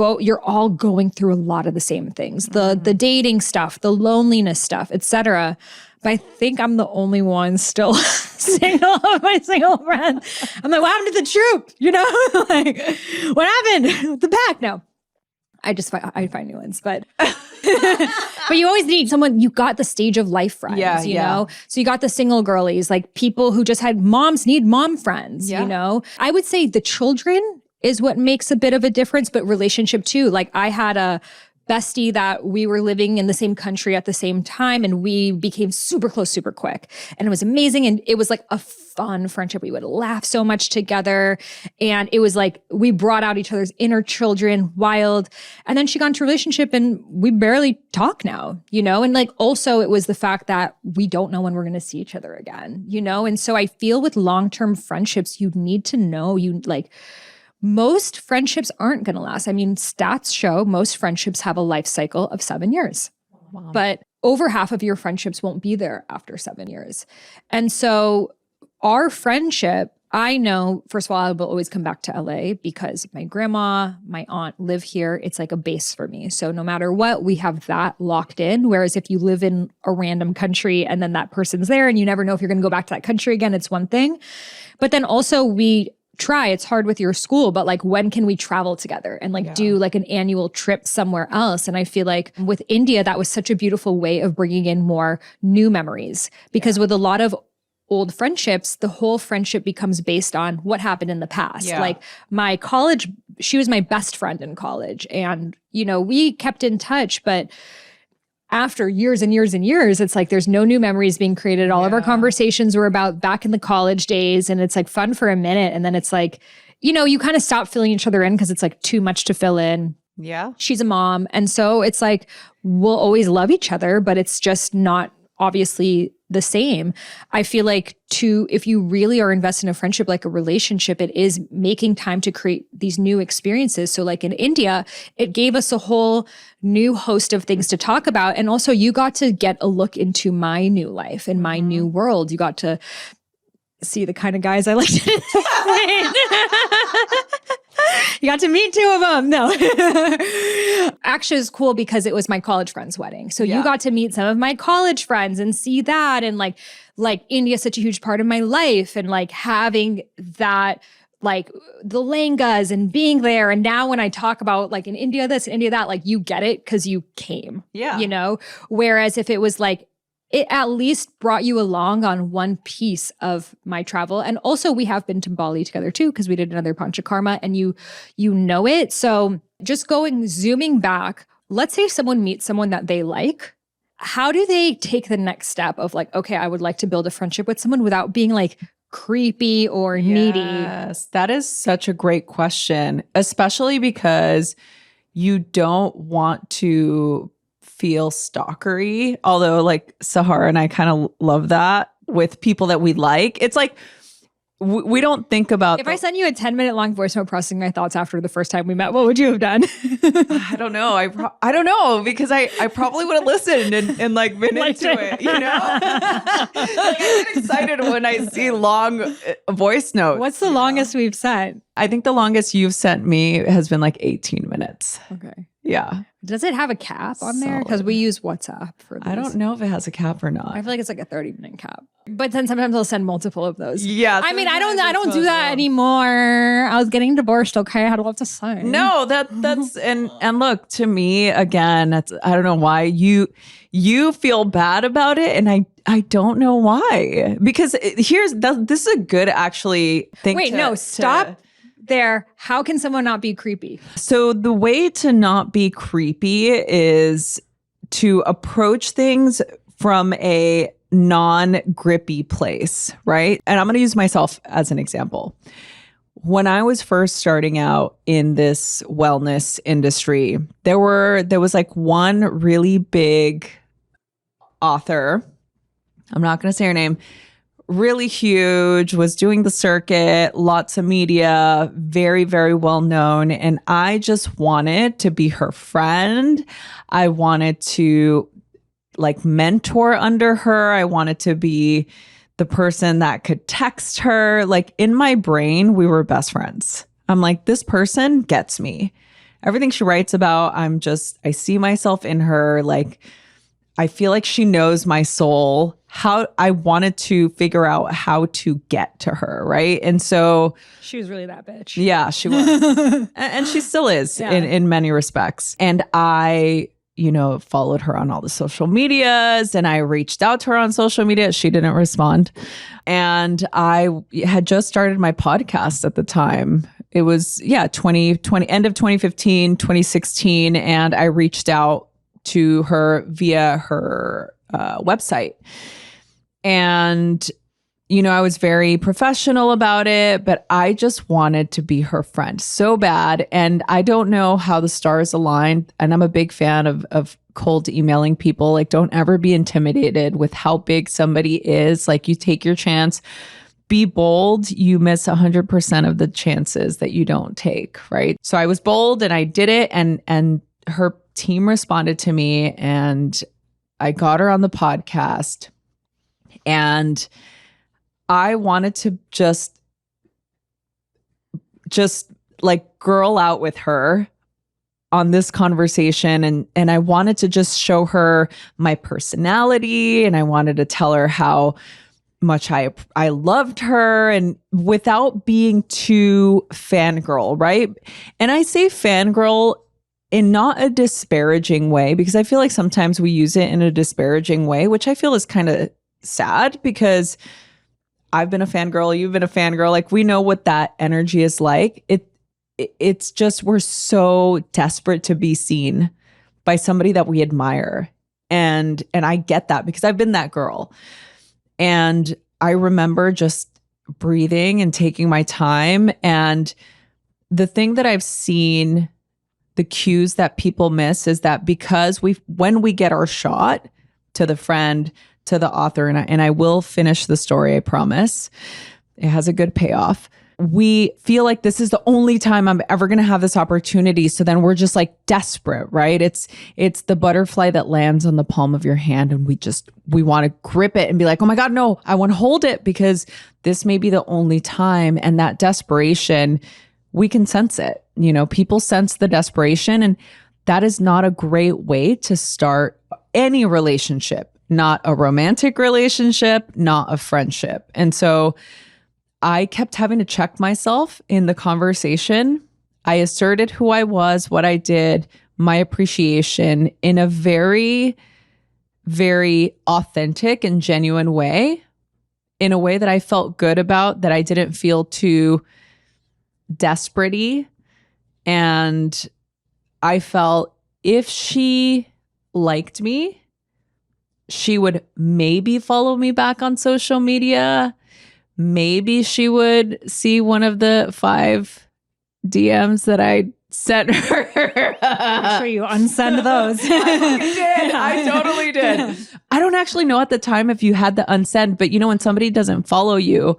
all going through a lot of the same things, the dating stuff, the loneliness stuff, etc. But I think I'm the only one still single of my single friends. I'm like, what happened to the troop? You know, like what happened with the pack? No, I find new ones, but but you always need someone. You got the stage of life friends, you know? So you got the single girlies, like people who just had moms need mom friends, you know? I would say the children is what makes a bit of a difference, but relationship too. Like I had a bestie that we were living in the same country at the same time, and we became super close, super quick. And it was amazing. And it was like a fun friendship. We would laugh so much together. And it was like we brought out each other's inner children, wild. And then she got into a relationship and we barely talk now, you know? And like also it was the fact that we don't know when we're going to see each other again, you know? And so I feel with long-term friendships, you need to know most friendships aren't going to last. I mean, stats show most friendships have a life cycle of 7 years. Wow. But over half of your friendships won't be there after 7 years. And so our friendship, I know, first of all, I will always come back to LA because my grandma, my aunt live here. It's like a base for me. So no matter what, we have that locked in. Whereas if you live in a random country and then that person's there and you never know if you're going to go back to that country again, it's one thing. But then also it's hard with your school, but like when can we travel together and like do like an annual trip somewhere else? And I feel like with India, that was such a beautiful way of bringing in more new memories, because with a lot of old friendships, the whole friendship becomes based on what happened in the past. Like my college, she was my best friend in college, and you know, we kept in touch, but after years and years and years, it's like there's no new memories being created. All of our conversations were about back in the college days, and it's like fun for a minute. And then it's like, you know, you kind of stop filling each other in because it's like too much to fill in. Yeah. She's a mom. And so it's like, we'll always love each other, but it's just not obviously the same. I feel like if you really are invested in a friendship, like a relationship, it is making time to create these new experiences. So like in India, it gave us a whole new host of things to talk about. And also you got to get a look into my new life and my new world. You got to see the kind of guys I like to date. You got to meet two of them. No. actually, it was cool because it was my college friend's wedding. So Yeah. you got to meet some of my college friends and see that. And like India is such a huge part of my life. And like having that, like the langas and being there. And now when I talk about like in India this, India that, like you get it because you came, Yeah. you know? Whereas if it was like, it at least brought you along on one piece of my travel. And also we have been to Bali together too, because we did another Panchakarma and you know it. So just zooming back, let's say someone meets someone that they like. How do they take the next step of like, okay, I would like to build a friendship with someone without being like creepy or needy? Yes, that is such a great question, especially because you don't want to feel stalkery. Although like Sahara and I kind of love that with people that we like. It's like, we don't think about. If I sent you a 10-minute long voice note processing my thoughts after the first time we met, what would you have done? I don't know. I don't know because I probably would have listened and like been into it, you know? Like, I get excited when I see long voice notes. What's the longest we've sent? I think the longest you've sent me has been like 18 minutes. Okay. Yeah. Does it have a cap on there? Because Solid. we use WhatsApp for this. I don't know if it has a cap or not. I feel like it's like a 30-minute cap. But then sometimes I'll send multiple of those. Yeah. I mean, I don't sometimes do it's that also- anymore. I was getting divorced, okay? I had a lot to say. No, that's and look, to me again, that's I don't know why you feel bad about it and I don't know why. Because this is a good actually thing. Wait, no, stop there. How can someone not be creepy? So the way to not be creepy is to approach things from a non-grippy place, right? And I'm going to use myself as an example. When I was first starting out in this wellness industry, there was like one really big author. I'm not going to say her name. Really huge, was doing the circuit, lots of media, very, very well known. And I just wanted to be her friend. I wanted to like mentor under her. I wanted to be the person that could text her. Like in my brain, we were best friends. I'm like, this person gets me. Everything she writes about, I see myself in her. Like, I feel like she knows my soul. How I wanted to figure out how to get to her, right? And so She was really that bitch. yeah, she was. And she still is in many respects. And I, followed her on all the social medias and I reached out to her on social media. She didn't respond. And I had just started my podcast at the time. It was, 2020, end of 2015, 2016. And I reached out to her via her website. And, I was very professional about it, but I just wanted to be her friend so bad. And I don't know how the stars aligned. And I'm a big fan of cold emailing people. Like, don't ever be intimidated with how big somebody is. Like, you take your chance, be bold. You miss 100% of the chances that you don't take, right? So I was bold and I did it. And her team responded to me and I got her on the podcast. And I wanted to just like girl out with her on this conversation. And I wanted to just show her my personality. And I wanted to tell her how much I loved her and without being too fangirl, right? And I say fangirl in not a disparaging way, because I feel like sometimes we use it in a disparaging way, which I feel is kind of sad because I've been a fangirl, you've been a fangirl. Like, we know what that energy is like. It's just, we're so desperate to be seen by somebody that we admire. And I get that because I've been that girl. And I remember just breathing and taking my time. And the thing that I've seen, the cues that people miss is that because when we get our shot to the friend, to the author, and I will finish the story, I promise. It has a good payoff. We feel like this is the only time I'm ever going to have this opportunity. So then we're just like desperate, right? It's the butterfly that lands on the palm of your hand. And we want to grip it and be like, oh my God, no, I want to hold it because this may be the only time. And that desperation, we can sense it. People sense the desperation. And that is not a great way to start any relationship, not a romantic relationship, not a friendship. And so I kept having to check myself in the conversation. I asserted who I was, what I did, my appreciation in a very, very authentic and genuine way, in a way that I felt good about, that I didn't feel too desperate-y. And I felt if she liked me, she would maybe follow me back on social media. Maybe she would see one of the 5 DMs that I sent her. Make sure you unsend those. I totally did. I don't actually know at the time if you had the unsend, but when somebody doesn't follow you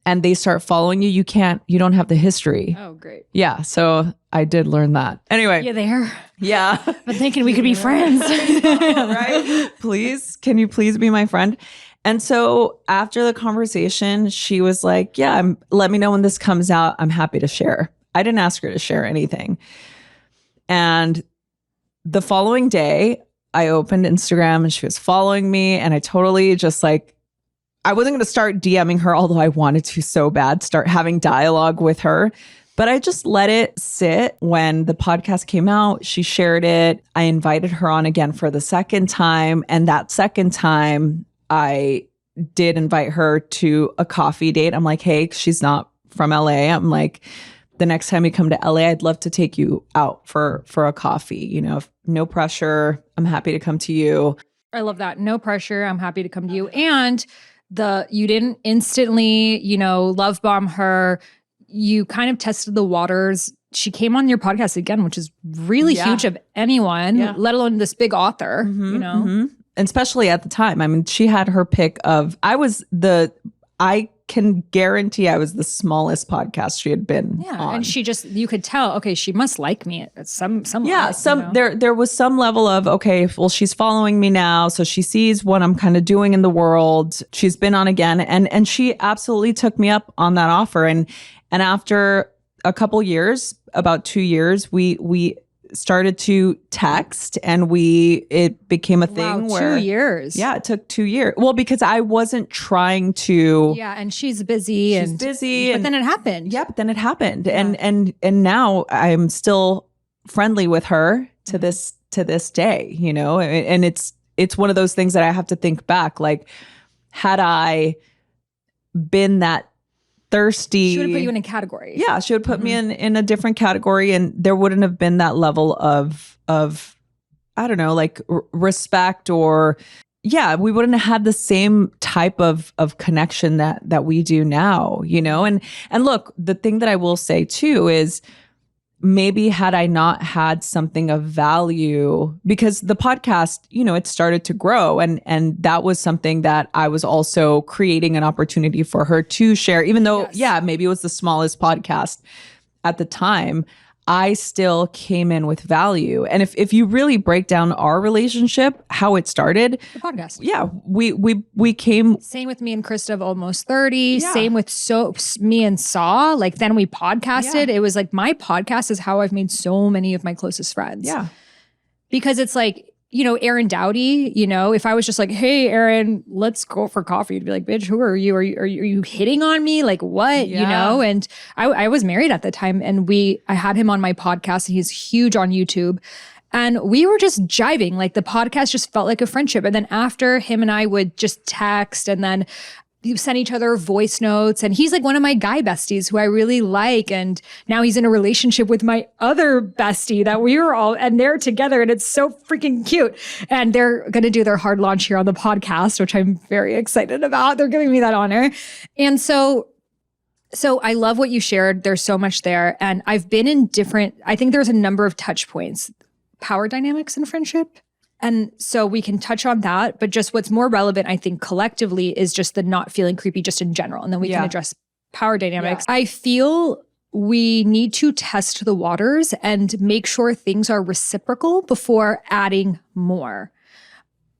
and they start following you, you don't have the history. Oh, great. Yeah. So I did learn that. Anyway. You there? Yeah. But thinking we could be friends. Right? Please. Can you please be my friend? And so after the conversation, she was like, yeah, let me know when this comes out. I'm happy to share. I didn't ask her to share anything. And the following day, I opened Instagram and she was following me. And I totally just I wasn't going to start DMing her, although I wanted to so bad, start having dialogue with her. But I just let it sit. When the podcast came out, she shared it. I invited her on again for the second time. And that second time, I did invite her to a coffee date. I'm like, hey, she's not from LA. I'm like, the next time you come to LA, I'd love to take you out for a coffee. No pressure. I'm happy to come to you. I love that. No pressure. I'm happy to come to you. And you didn't instantly, love bomb her. You kind of tested the waters. She came on your podcast again, which is really huge of anyone, let alone this big author, Mm-hmm. And especially at the time. I mean, she had her pick of, I can guarantee I was the smallest podcast she had been on. And you could tell, okay, she must like me at some yeah, level, there was some level of, okay, well, she's following me now, so she sees what I'm kind of doing in the world. She's been on again, and she absolutely took me up on that offer. And after a couple years, about 2 years, we started to text, and it became a thing. Wow, where 2 years. Yeah, it took 2 years. Well, because I wasn't trying to. Yeah, and she's busy. But then it happened. Yeah, but then it happened. Yeah. And now I'm still friendly with her to this day, and it's one of those things that I have to think back. Like, had I been that thirsty, she would put you in a category. Yeah, she would put me in a different category, and there wouldn't have been that level of I don't know, respect, or we wouldn't have had the same type of connection that we do now, And look, the thing that I will say too is, maybe had I not had something of value, because the podcast, it started to grow, and that was something that I was also creating an opportunity for her to share, even though, maybe it was the smallest podcast at the time. I still came in with value. And if you really break down our relationship, how it started, the podcast. Yeah, we came. Same with me and Krista of Almost 30. Yeah. Same with me and Saw. Then we podcasted. Yeah. It was my podcast is how I've made so many of my closest friends. Yeah. Because it's Aaron Dowdy, if I was just hey, Aaron, let's go for coffee, you'd be like, bitch, who are you? Are you hitting on me? What? Yeah. And I was married at the time, and I had him on my podcast, and he's huge on YouTube. And we were just jiving. The podcast just felt like a friendship. And then after, him and I would just text, and then we sent each other voice notes. And he's one of my guy besties who I really like. And now he's in a relationship with my other bestie that we were all, and they're together, and it's so freaking cute. And they're going to do their hard launch here on the podcast, which I'm very excited about. They're giving me that honor. And so I love what you shared. There's so much there. And I've been I think there's a number of touch points, power dynamics in friendship. And so we can touch on that, but just what's more relevant, I think, collectively is just the not feeling creepy just in general. And then we can address power dynamics. Yeah. I feel we need to test the waters and make sure things are reciprocal before adding more.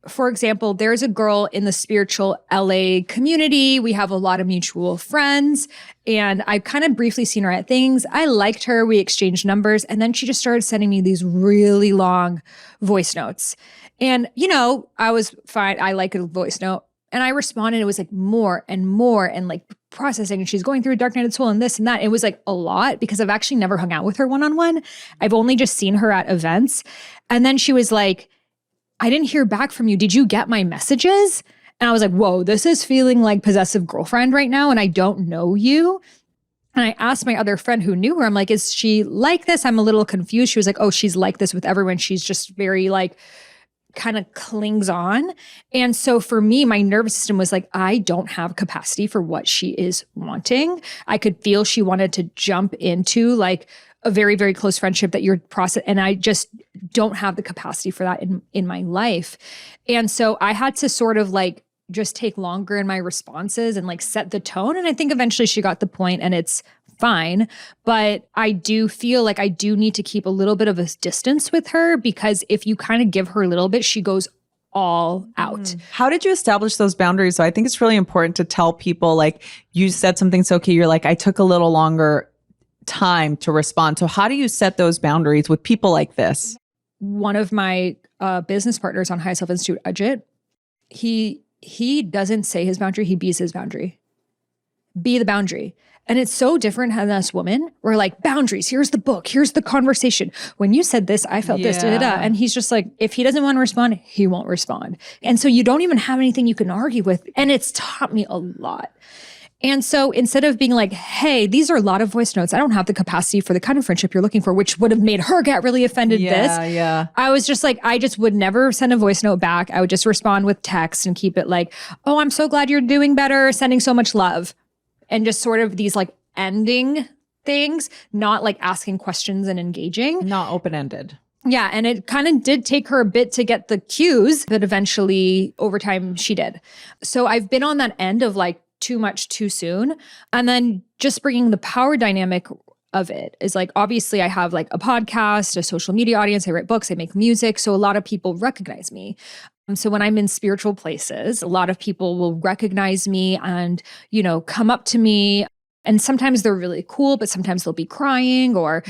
for example, there's a girl in the spiritual LA community. We have a lot of mutual friends, and I've kind of briefly seen her at things. I liked her. We exchanged numbers, and then she just started sending me these really long voice notes. And, I was fine. I like a voice note. And I responded. It was like more and more and like processing. And she's going through a dark night of soul and this and that. It was like a lot because I've actually never hung out with her one-on-one. I've only just seen her at events. And then she was like, I didn't hear back from you. Did you get my messages? And I was like, whoa, this is feeling like possessive girlfriend right now. And I don't know you. And I asked my other friend who knew her, I'm like, is she like this? I'm a little confused. She was like, oh, she's like this with everyone. She's just very like, kind of clings on. And so for me, my nervous system was like, I don't have capacity for what she is wanting. I could feel she wanted to jump into like a very, very close friendship that you're process. And I just don't have the capacity for that in my life. And so I had to sort of like just take longer in my responses and like set the tone. And I think eventually she got the point and it's fine. But I do feel like I do need to keep a little bit of a distance with her because if you kind of give her a little bit, she goes all out. How did you establish those boundaries? So I think it's really important to tell people, like you said something so key. You're like, I took a little longer time to respond. So how do you set those boundaries with people like this? One of my business partners on High Self Institute, Ajit, he doesn't say his boundary, he bees his boundary. Be the boundary. And it's so different than us women. We're like, boundaries, here's the book, here's the conversation. When you said this, I felt this, da, da, da. And he's just like, if he doesn't want to respond, he won't respond. And so you don't even have anything you can argue with. And it's taught me a lot. And so instead of being like, hey, these are a lot of voice notes, I don't have the capacity for the kind of friendship you're looking for, which would have made her get really offended I was just like, I just would never send a voice note back. I would just respond with text and keep it like, oh, I'm so glad you're doing better, sending so much love. And just sort of these like ending things, not like asking questions and engaging. Not open-ended. Yeah. And it kind of did take her a bit to get the cues, but eventually over time she did. So I've been on that end of like too much too soon. And then just bringing the power dynamic of it is like, obviously I have like a podcast, a social media audience, I write books, I make music. So a lot of people recognize me. So when I'm in spiritual places, a lot of people will recognize me and, come up to me. And sometimes they're really cool, but sometimes they'll be crying or,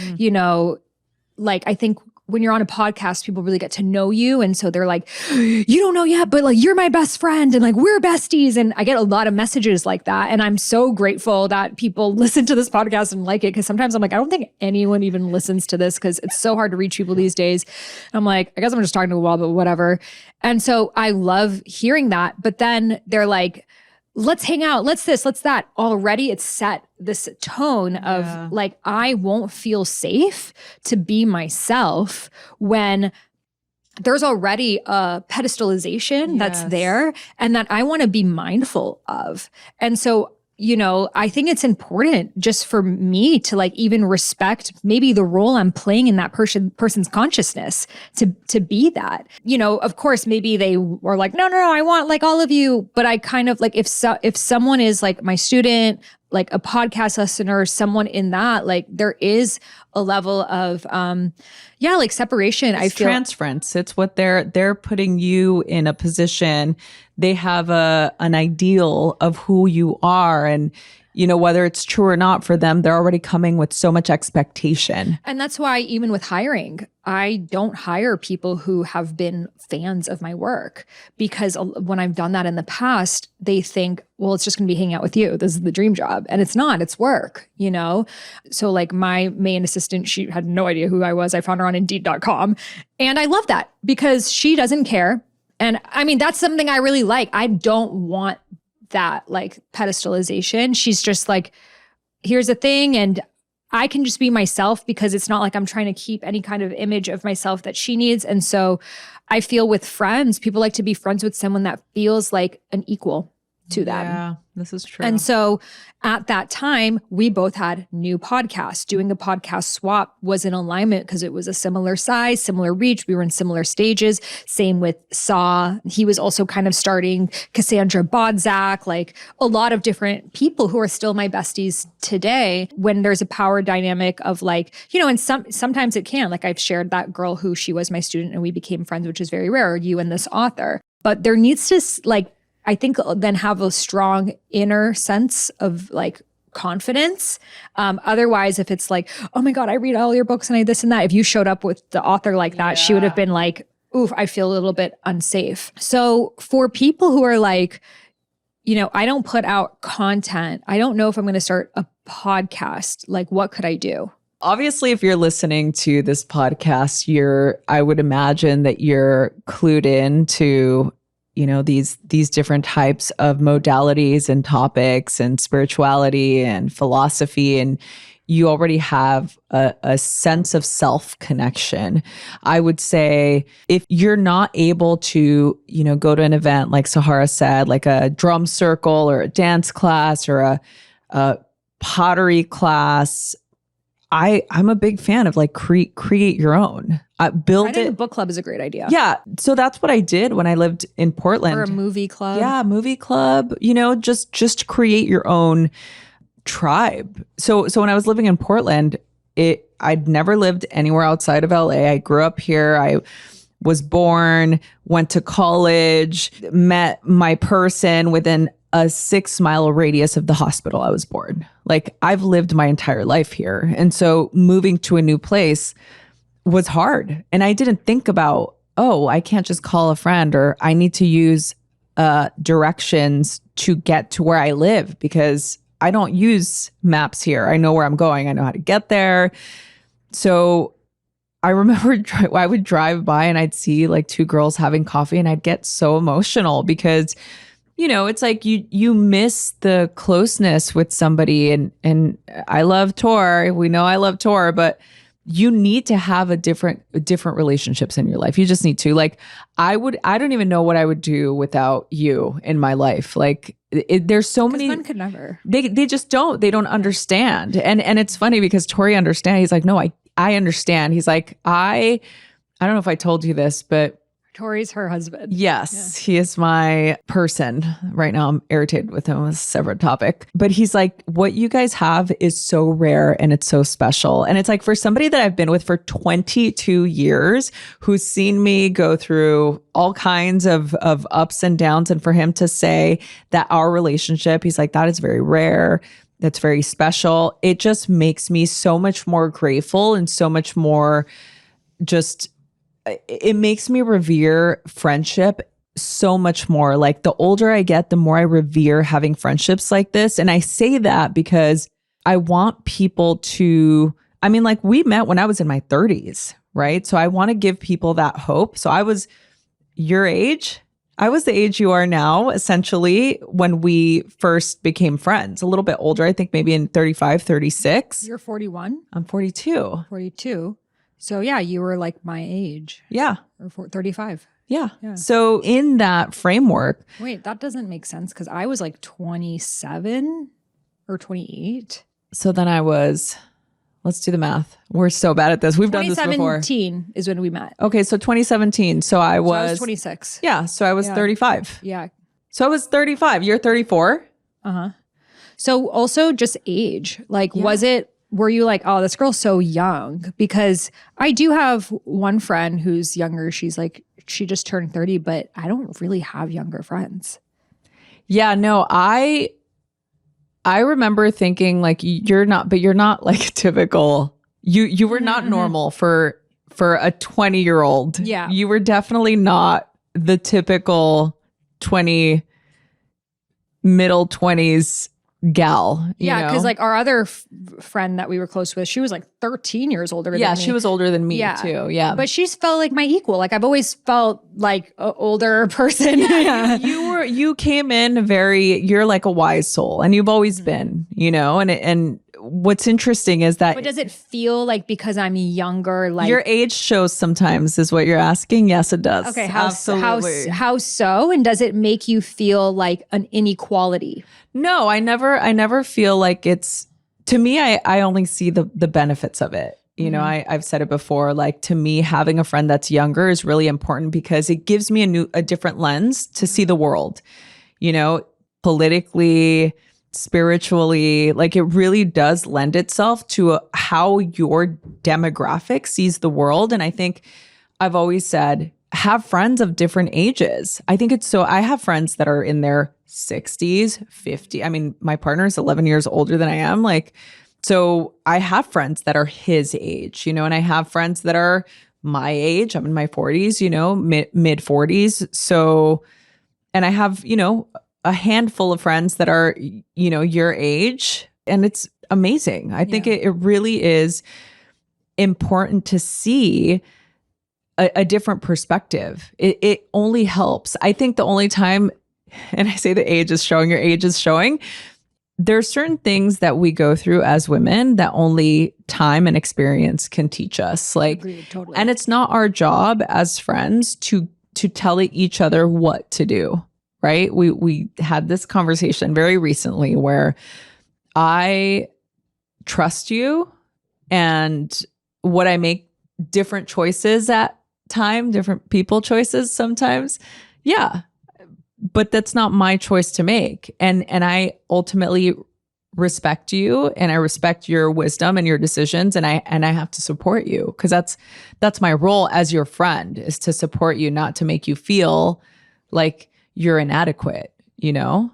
like I think when you're on a podcast, people really get to know you. And so they're like, you don't know yet, but like, you're my best friend and like, we're besties. And I get a lot of messages like that. And I'm so grateful that people listen to this podcast and like it. Cause sometimes I'm like, I don't think anyone even listens to this because it's so hard to reach people these days. I'm like, I guess I'm just talking to a wall, but whatever. And so I love hearing that. But then they're like, let's hang out, let's this, let's that. Already it's set this tone of like, I won't feel safe to be myself when there's already a pedestalization that's there and that I want to be mindful of. And so, I think it's important just for me to like even respect maybe the role I'm playing in that person's consciousness to be that. Of course, maybe they were like, no, I want like all of you. But I kind of like if someone is like my student, like a podcast listener, someone in that, like there is a level of like separation. It's transference. It's what they're putting you in a position. They have an ideal of who you are, and whether it's true or not for them, they're already coming with so much expectation. And that's why even with hiring, I don't hire people who have been fans of my work, because when I've done that in the past, they think, well, it's just going to be hanging out with you. This is the dream job. And it's not, it's work, So like my main assistant, she had no idea who I was. I found her on Indeed.com. And I love that because she doesn't care. And I mean, that's something I really like. I don't want that like pedestalization. She's just like, here's the thing. And I can just be myself because it's not like I'm trying to keep any kind of image of myself that she needs. And so I feel with friends, people like to be friends with someone that feels like an equal to them. Yeah, this is true. And so at that time, we both had new podcasts. Doing a podcast swap was in alignment because it was a similar size, similar reach. We were in similar stages. Same with Saw. He was also kind of starting. Cassandra Bodzak, like a lot of different people who are still my besties today. When there's a power dynamic of like, and sometimes it can. Like I've shared that girl who she was my student and we became friends, which is very rare. You and this author. But there needs to like, I think then have a strong inner sense of like confidence. Otherwise, if it's like, oh my God, I read all your books and I this and that. If you showed up with the author like that, she would have been like, oof, I feel a little bit unsafe. So for people who are like, you know, I don't put out content. I don't know if I'm going to start a podcast. Like, what could I do? Obviously, if you're listening to this podcast, I would imagine that you're clued in to, you know, these different types of modalities and topics and spirituality and philosophy, and you already have a sense of self-connection. I would say if you're not able to, you know, go to an event like Sahara said, like a drum circle or a dance class or a pottery class, I'm a big fan of like create your own. Build I think it. a book club is a great idea. Yeah. So that's what I did when I lived in Portland. Or a movie club. Yeah, movie club. You know, just create your own tribe. So when I was living in Portland, I'd never lived anywhere outside of LA. I grew up here. I was born, went to college, met my person within a 6-mile radius of the hospital I was born. Like I've lived my entire life here. And so moving to a new place was hard. And I didn't think about, oh, I can't just call a friend or I need to use directions to get to where I live because I don't use maps here. I know where I'm going. I know how to get there. So I remember I would drive by and I'd see like 2 girls having coffee and I'd get so emotional because, you know, it's like you miss the closeness with somebody and I love Tor. We know I love Tor, but you need to have a different relationships in your life. You just need to. Like I don't even know what I would do without you in my life. Like there's so many. One could never. They just don't. They don't understand. And it's funny because Tori understands. He's like, no, I understand. He's like, I don't know if I told you this, but Tori's her husband. yes, he is my person. Right now I'm irritated with him. It's a separate topic. But he's like, what you guys have is so rare and it's so special. And it's like for somebody that I've been with for 22 years, who's seen me go through all kinds of ups and downs. And for him to say that our relationship, he's like, that is very rare. That's very special. It just makes me so much more grateful and so much more just, it makes me revere friendship so much more. Like the older I get, the more I revere having friendships like this. And I say that because I want people to, I mean, like we met when I was in my 30s, right? So I want to give people that hope. So I was your age. I was the age you are now, essentially, when we first became friends. A little bit older, I think maybe in 35, 36. You're 41? I'm 42. 42. So yeah, you were like my age. Yeah. Or 35. Yeah. So in that framework. Wait, that doesn't make sense because I was like 27 or 28. So then I was, let's do the math. We're so bad at this. We've done this before. 2017 is when we met. Okay, so 2017. So I was 26. Yeah, so I was 35. Yeah. So I was 35. You're 34. Uh-huh. So also just age. Like, were you like, oh, this girl's so young? Because I do have one friend who's younger. She's like, she just turned 30, but I don't really have younger friends. Yeah, no, I remember thinking like you're not like typical. You were not normal for a 20-year-old. Yeah. You were definitely not the typical middle 20s gal. Yeah, because like our other friend that we were close with, she was like 13 years older than me. Yeah, she was older than me too. Yeah. But she's felt like my equal. Like I've always felt like an older person. Yeah. You came in you're like a wise soul and you've always been, you know, and what's interesting is that. But does it feel like because I'm younger, like your age shows sometimes is what you're asking? Yes, it does. Okay, absolutely. How so? And does it make you feel like an inequality? No, I never feel like it's, to me, I only see the benefits of it. You know, I've said it before, like to me, having a friend that's younger is really important because it gives me a different lens to see the world, you know, politically, spiritually, like it really does lend itself to how your demographic sees the world. And I think I've always said, have friends of different ages. I think I have friends that are in their 60s, 50. I mean, my partner is 11 years older than I am. Like, so I have friends that are his age, you know, and I have friends that are my age. I'm in my 40s, you know, mid 40s. So, and I have, you know, a handful of friends that are, you know, your age, and it's amazing. I think it really is important to see a different perspective. It only helps. I think the only time, and I say the age is showing, your age is showing, there's certain things that we go through as women that only time and experience can teach us. Like, Agreed, totally. And it's not our job as friends to tell each other what to do, right? We had this conversation very recently where I trust you, and would I make different choices at time, different people choices sometimes? Yeah. But that's not my choice to make. And I ultimately respect you, and I respect your wisdom and your decisions, and I have to support you, because that's my role as your friend, is to support you, not to make you feel like you're inadequate, you know?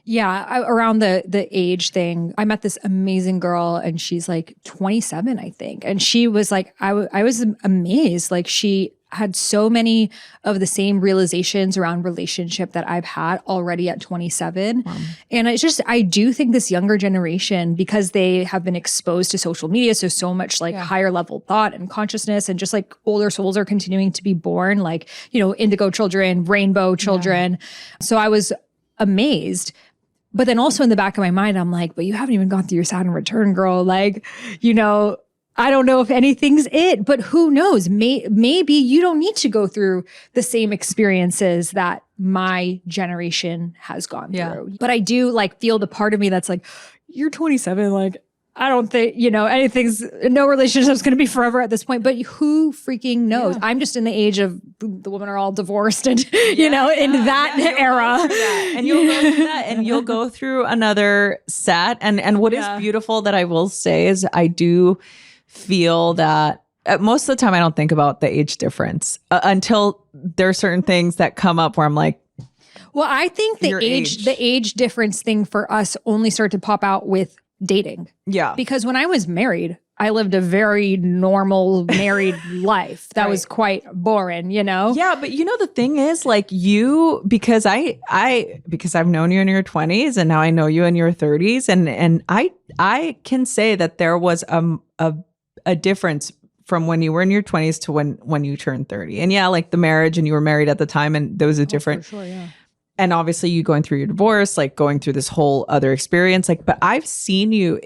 Yeah, around the age thing, I met this amazing girl, and she's like 27, I think. And she was like, I was amazed. Like, she had so many of the same realizations around relationship that I've had already at 27. Wow. And it's just, I do think this younger generation, because they have been exposed to social media, so much like higher level thought and consciousness, and just like older souls are continuing to be born, like, you know, indigo children, rainbow children. So I was amazed. But then also in the back of my mind, I'm like, but you haven't even gone through your Saturn return, girl. Like, you know, I don't know if anything's it, but who knows? Maybe you don't need to go through the same experiences that my generation has gone through. But I do like feel the part of me that's like, you're 27, like, I don't think, you know, no relationship's going to be forever at this point, but who freaking knows? Yeah. I'm just in the age of the women are all divorced and, you know, in that era. And you'll go through that, and you'll go through another set. And what is beautiful that I will say is I do feel that most of the time I don't think about the age difference until there are certain things that come up where I'm like, well, I think the age difference thing for us only started to pop out with dating. Yeah. Because when I was married, I lived a very normal married life. That was quite boring, you know? Yeah, but you know, the thing is, like, you, because because I've known you in your 20s, and now I know you in your 30s, and I can say that there was a difference from when you were in your 20s to when you turned 30. And yeah, like the marriage, and you were married at the time, and there was a different. For sure, yeah. And obviously you going through your divorce, like going through this whole other experience, like, but I've seen you,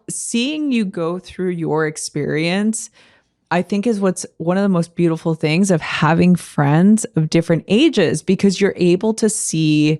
seeing you go through your experience, I think is what's one of the most beautiful things of having friends of different ages, because you're able to see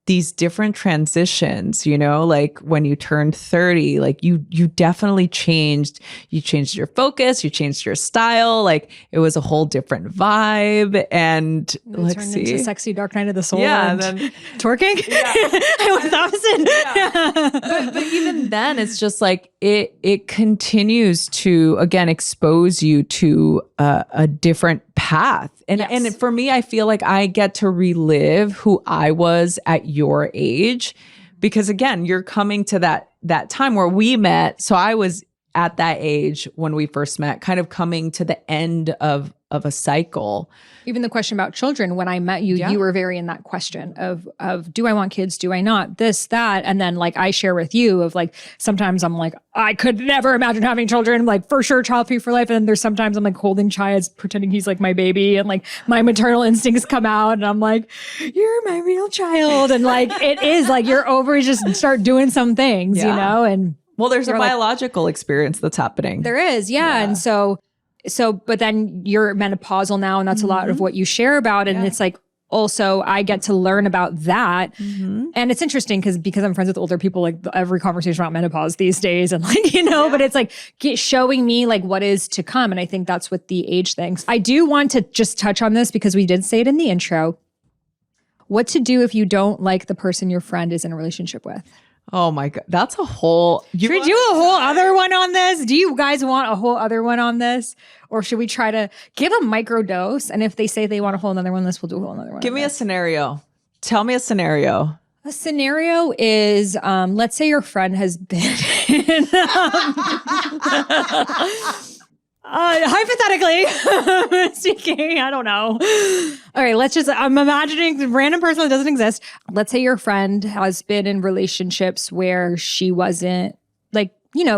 these different transitions, you know, like when you turned 30, like you definitely changed. You changed your focus, you changed your style. Like, it was a whole different vibe. And let's see, into sexy dark night of the soul. Yeah, and then twerking. Yeah. I went opposite. Yeah. But even then, it's just like it continues to, again, expose you to a different path. And for me, I feel like I get to relive who I was at your age, because again, you're coming to that time where we met. So I was at that age when we first met, kind of coming to the end of a cycle. Even the question about children, when I met you, you were very in that question of do I want kids? Do I not? This, that. And then like I share with you of like, sometimes I'm like, I could never imagine having children, like for sure child free for life. And then there's sometimes I'm like holding Chaz, pretending he's like my baby, and like my maternal instincts come out and I'm like, you're my real child. And like, it is like your ovaries just start doing some things, you know? And well, there's a biological experience that's happening. There is. Yeah. And so, but then you're menopausal now, and that's a lot of what you share about. And it's like, also, I get to learn about that. Mm-hmm. And it's interesting because I'm friends with older people, like every conversation about menopause these days, and like, you know, but it's like showing me like what is to come. And I think that's what the age thing. I do want to just touch on this because we did say it in the intro. What to do if you don't like the person your friend is in a relationship with? Oh my God. That's a whole. Should we do a whole other one on this? Do you guys want a whole other one on this? Or should we try to give a micro dose? And if they say they want a whole another one, we'll do a whole another one. Give me a scenario. Tell me a scenario. A scenario is, let's say your friend has been in, hypothetically speaking, I don't know. All right, I'm imagining a random person that doesn't exist. Let's say your friend has been in relationships where she wasn't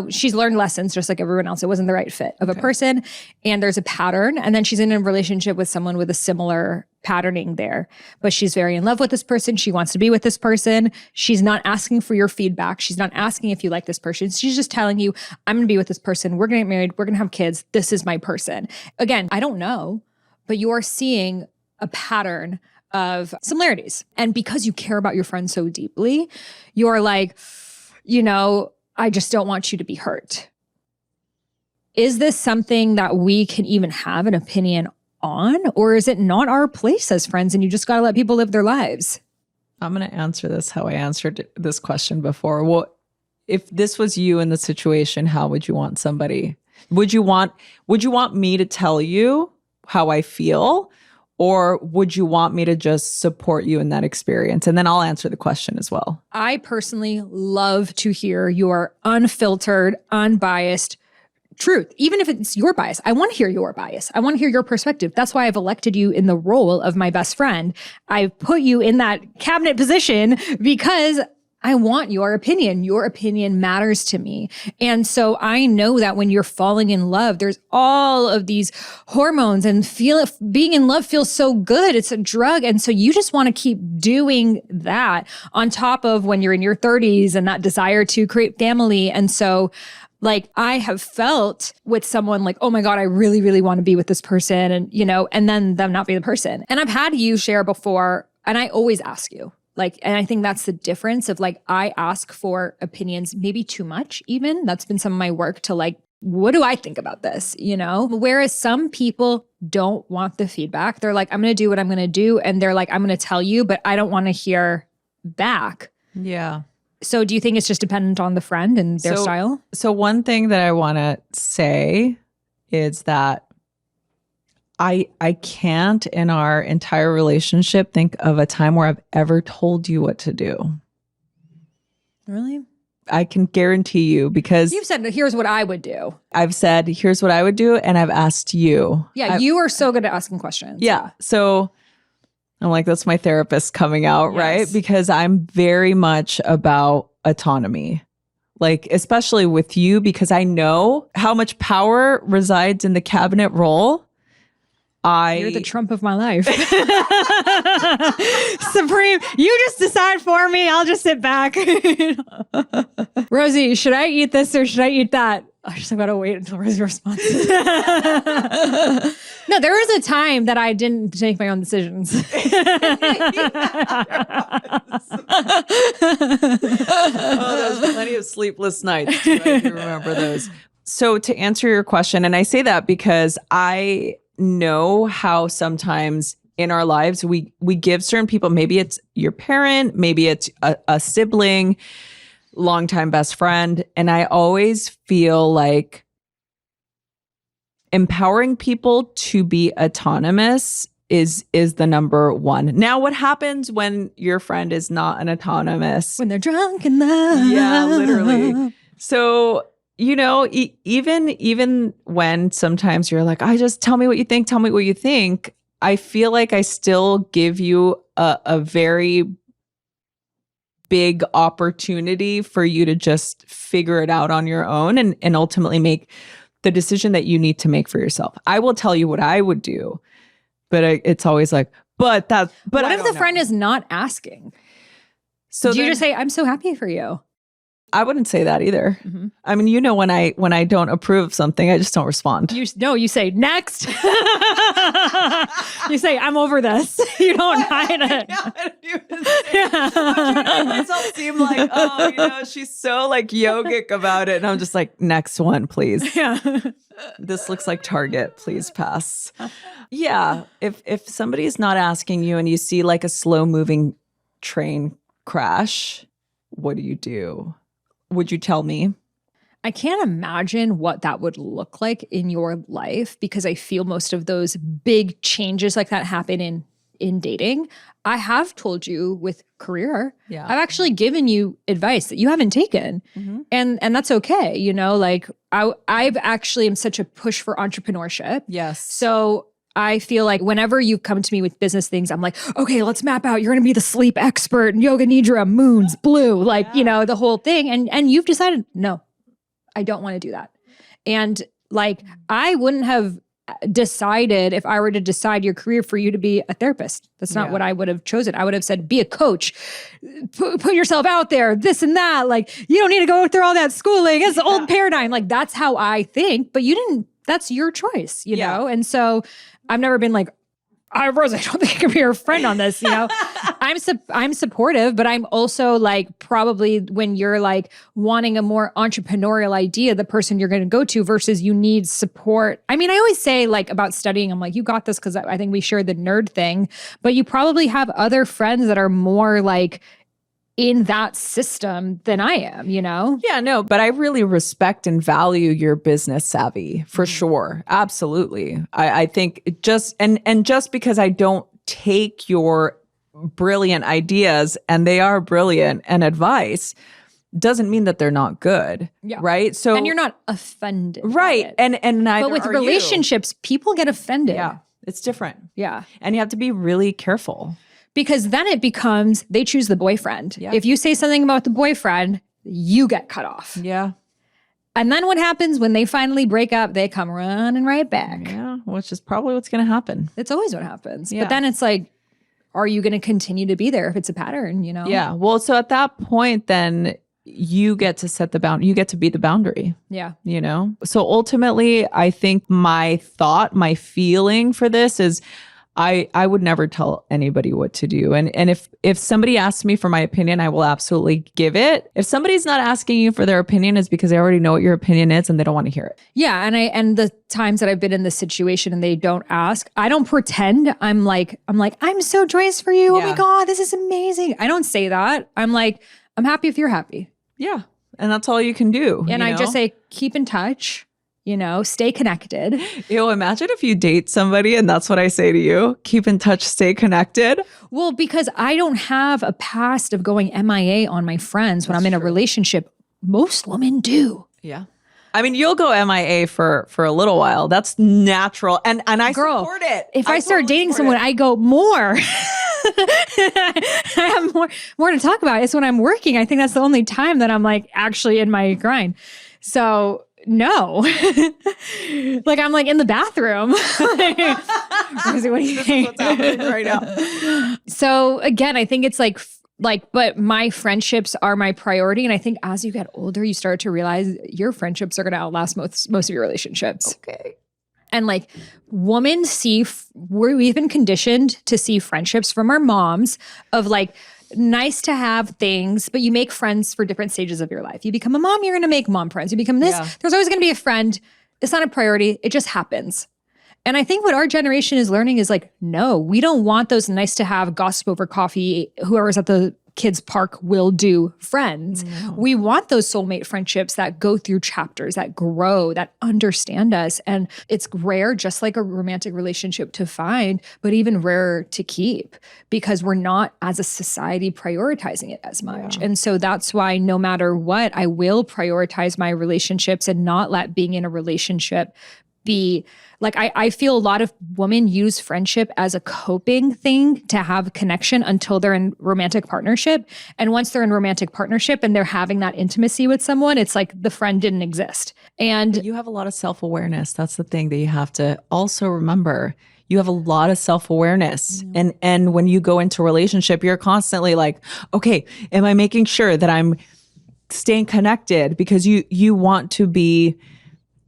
she's learned lessons just like everyone else. It wasn't the right fit of a person. And there's a pattern. And then she's in a relationship with someone with a similar patterning there. But she's very in love with this person. She wants to be with this person. She's not asking for your feedback. She's not asking if you like this person. She's just telling you, I'm going to be with this person. We're going to get married. We're going to have kids. This is my person. Again, I don't know, but you are seeing a pattern of similarities. And because you care about your friend so deeply, you're like, I just don't want you to be hurt. Is this something that we can even have an opinion on? Or is it not our place as friends and you just got to let people live their lives? I'm going to answer this how I answered this question before. Well, if this was you in the situation, how would you want somebody? Would you want me to tell you how I feel? Or would you want me to just support you in that experience? And then I'll answer the question as well. I personally love to hear your unfiltered, unbiased truth. Even if it's your bias, I want to hear your bias. I want to hear your perspective. That's why I've elected you in the role of my best friend. I put you in that cabinet position because I want your opinion. Your opinion matters to me. And so I know that when you're falling in love, there's all of these hormones and being in love feels so good. It's a drug. And so you just want to keep doing that on top of when you're in your 30s and that desire to create family. And so I have felt with someone like, oh my God, I really, really want to be with this person. And, and then them not be the person. And I've had you share before, and I always ask you. And I think that's the difference of I ask for opinions, maybe too much even. That's been some of my work to what do I think about this? Whereas some people don't want the feedback. They're like, I'm going to do what I'm going to do. And they're like, I'm going to tell you, but I don't want to hear back. Yeah. So do you think it's just dependent on the friend and their style? So one thing that I want to say is that I can't in our entire relationship think of a time where I've ever told you what to do. Really? I can guarantee you because you've said, here's what I would do. I've said, here's what I would do. And I've asked you. Yeah. You are so good at asking questions. Yeah. So I'm like, that's my therapist coming out, yes. Right? Because I'm very much about autonomy. Especially with you, because I know how much power resides in the cabinet role. You're the Trump of my life. Supreme. You just decide for me. I'll just sit back. Rosie, should I eat this or should I eat that? I just got to wait until Rosie responds. No, there was a time that I didn't make my own decisions. There's plenty of sleepless nights too. I can remember those. So to answer your question, and I say that because I know how sometimes in our lives we give certain people, maybe it's your parent, maybe it's a sibling, longtime best friend, and I always feel like empowering people to be autonomous is the number one. Now, what happens when your friend is not an autonomous? When they're drunk in love. Yeah, literally. So even when sometimes you're like, I just tell me what you think, I feel like I still give you a very big opportunity for you to just figure it out on your own and ultimately make the decision that you need to make for yourself. I will tell you what I would do, but it's always like, but what if the friend is not asking? So do you just say, I'm so happy for you? I wouldn't say that either. Mm-hmm. I mean, when I don't approve of something, I just don't respond. You say next. You say, I'm over this. You don't hide it. I'm trying to make myself seem like, she's so yogic about it. And I'm just like, next one, please. Yeah. This looks like Target. Please pass. Yeah. If somebody's not asking you and you see a slow moving train crash, what do you do? Would you tell me? I can't imagine what that would look like in your life because I feel most of those big changes like that happen in dating. I have told you with career, Yeah. I've actually given you advice that you haven't taken. And that's okay. You know, like I've actually am such a push for entrepreneurship. Yes. So I feel like whenever you come to me with business things, I'm like, okay, let's map out. You're going to be the sleep expert, yoga nidra, moons, blue, like, you know, the whole thing. And you've decided, no, I don't want to do that. And like, I wouldn't have decided if I were to decide your career for you to be a therapist. That's not what I would have chosen. I would have said, be a coach, put yourself out there, this and that. Like, you don't need to go through all that schooling. It's the old paradigm. Like, that's how I think, but you didn't, that's your choice, you know? And so I've never been like, Rosie, I don't think I can be your friend on this, you know? I'm supportive, but I'm also like probably when you're like wanting a more entrepreneurial idea, the person you're going to go to versus you need support. I mean, I always say like about studying, I'm like, you got this because I think we share the nerd thing, but you probably have other friends that are more like in that system than I am, you know? Yeah, no, but I really respect and value your business savvy for sure. Absolutely. I think just because I don't take your brilliant ideas, and they are brilliant, and advice doesn't mean that they're not good. Yeah. Right. So and you're not offended. Right. And neither but with are relationships, people get offended. Yeah. It's different. Yeah. And you have to be really careful. Because then it becomes they choose the boyfriend. Yeah. If you say something about the boyfriend, you get cut off. Yeah. And then what happens when they finally break up? They come running right back. Yeah. Which is probably what's going to happen. It's always what happens. Yeah. But then it's like, are you going to continue to be there if it's a pattern, you know? Yeah. Well, so at that point, then you get to set the boundary. You get to be the boundary. Yeah. You know? So ultimately, I think my feeling for this is I would never tell anybody what to do. And if somebody asks me for my opinion, I will absolutely give it. If somebody's not asking you for their opinion, it's because they already know what your opinion is and they don't want to hear it. Yeah. And the times that I've been in this situation and they don't ask, I don't pretend I'm so joyous for you. Oh my God, this is amazing. I don't say that. I'm like, I'm happy if you're happy. Yeah. And that's all you can do. And I just say, keep in touch. You know, stay connected. Imagine if you date somebody and that's what I say to you. Keep in touch, stay connected. Well, because I don't have a past of going MIA on my friends when I'm in a relationship. Most women do. Yeah. I mean, you'll go MIA for a little while. That's natural. And I support it. If I start dating someone, I go more. I have more to talk about. It's when I'm working. I think that's the only time that I'm like actually in my grind. So no, like I'm like in the bathroom. Rosie, what do you think? What's happening right now? So again, I think it's like, but my friendships are my priority. And I think as you get older, you start to realize your friendships are going to outlast most of your relationships. Okay. And like women we've been conditioned to see friendships from our moms of like, nice to have things, but you make friends for different stages of your life. You become a mom, you're going to make mom friends. You become this, there's always going to be a friend. It's not a priority. It just happens. And I think what our generation is learning is like, no, we don't want those nice to have gossip over coffee, whoever's at the kids park will do friends. No. We want those soulmate friendships that go through chapters, that grow, that understand us. And it's rare, just like a romantic relationship to find, but even rarer to keep because we're not as a society prioritizing it as much. Yeah. And so that's why no matter what, I will prioritize my relationships and not let being in a relationship be like, I feel a lot of women use friendship as a coping thing to have connection until they're in romantic partnership. And once they're in romantic partnership and they're having that intimacy with someone, it's like the friend didn't exist. And you have a lot of self-awareness. That's the thing that you have to also remember. You have a lot of self-awareness. Mm-hmm. And when you go into a relationship, you're constantly like, okay, am I making sure that I'm staying connected? Because you want to be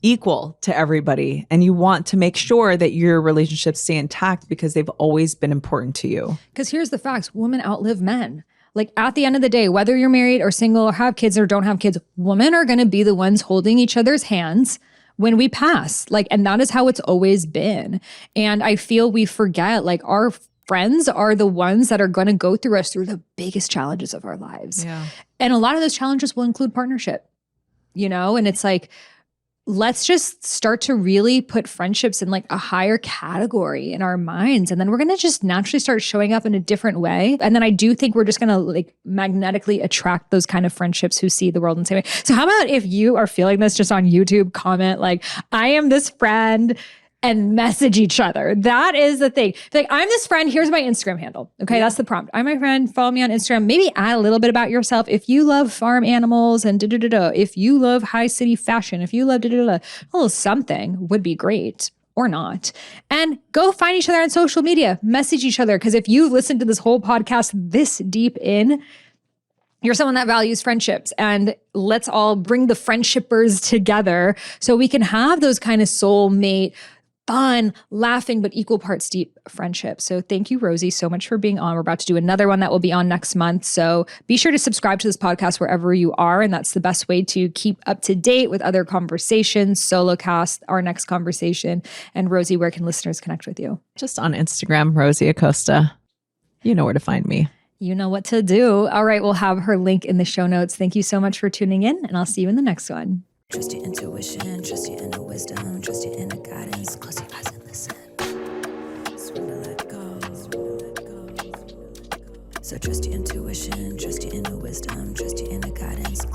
equal to everybody and you want to make sure that your relationships stay intact because they've always been important to you. Because here's the facts, women outlive men. Like at the end of the day, whether you're married or single or have kids or don't have kids, women are going to be the ones holding each other's hands when we pass. Like, and that is how it's always been. And I feel we forget like our friends are the ones that are going to go through us through the biggest challenges of our lives. Yeah. And a lot of those challenges will include partnership, and it's like, let's just start to really put friendships in like a higher category in our minds. And then we're going to just naturally start showing up in a different way. And then I do think we're just going to like magnetically attract those kind of friendships who see the world in the same way. So how about if you are feeling this, just on YouTube, comment like, I am this friend, and message each other. That is the thing. Like, I'm this friend. Here's my Instagram handle. Okay. That's the prompt. I'm my friend. Follow me on Instagram. Maybe add a little bit about yourself. If you love farm animals and if you love high city fashion, if you love a little something would be great, or not. And go find each other on social media, message each other. Cause if you've listened to this whole podcast this deep in, you're someone that values friendships, and let's all bring the friendshippers together so we can have those kind of soulmate, fun, laughing, but equal parts deep friendship. So thank you, Rosie, so much for being on. We're about to do another one that will be on next month. So be sure to subscribe to this podcast wherever you are. And that's the best way to keep up to date with other conversations, solo cast, our next conversation. And Rosie, where can listeners connect with you? Just on Instagram, Rosie Acosta. You know where to find me. You know what to do. All right, we'll have her link in the show notes. Thank you so much for tuning in, and I'll see you in the next one. Trust your intuition, trust your inner wisdom, trust your inner guidance. Close your eyes and listen. Surrender, let go. So trust your intuition, trust your inner wisdom, trust your inner guidance.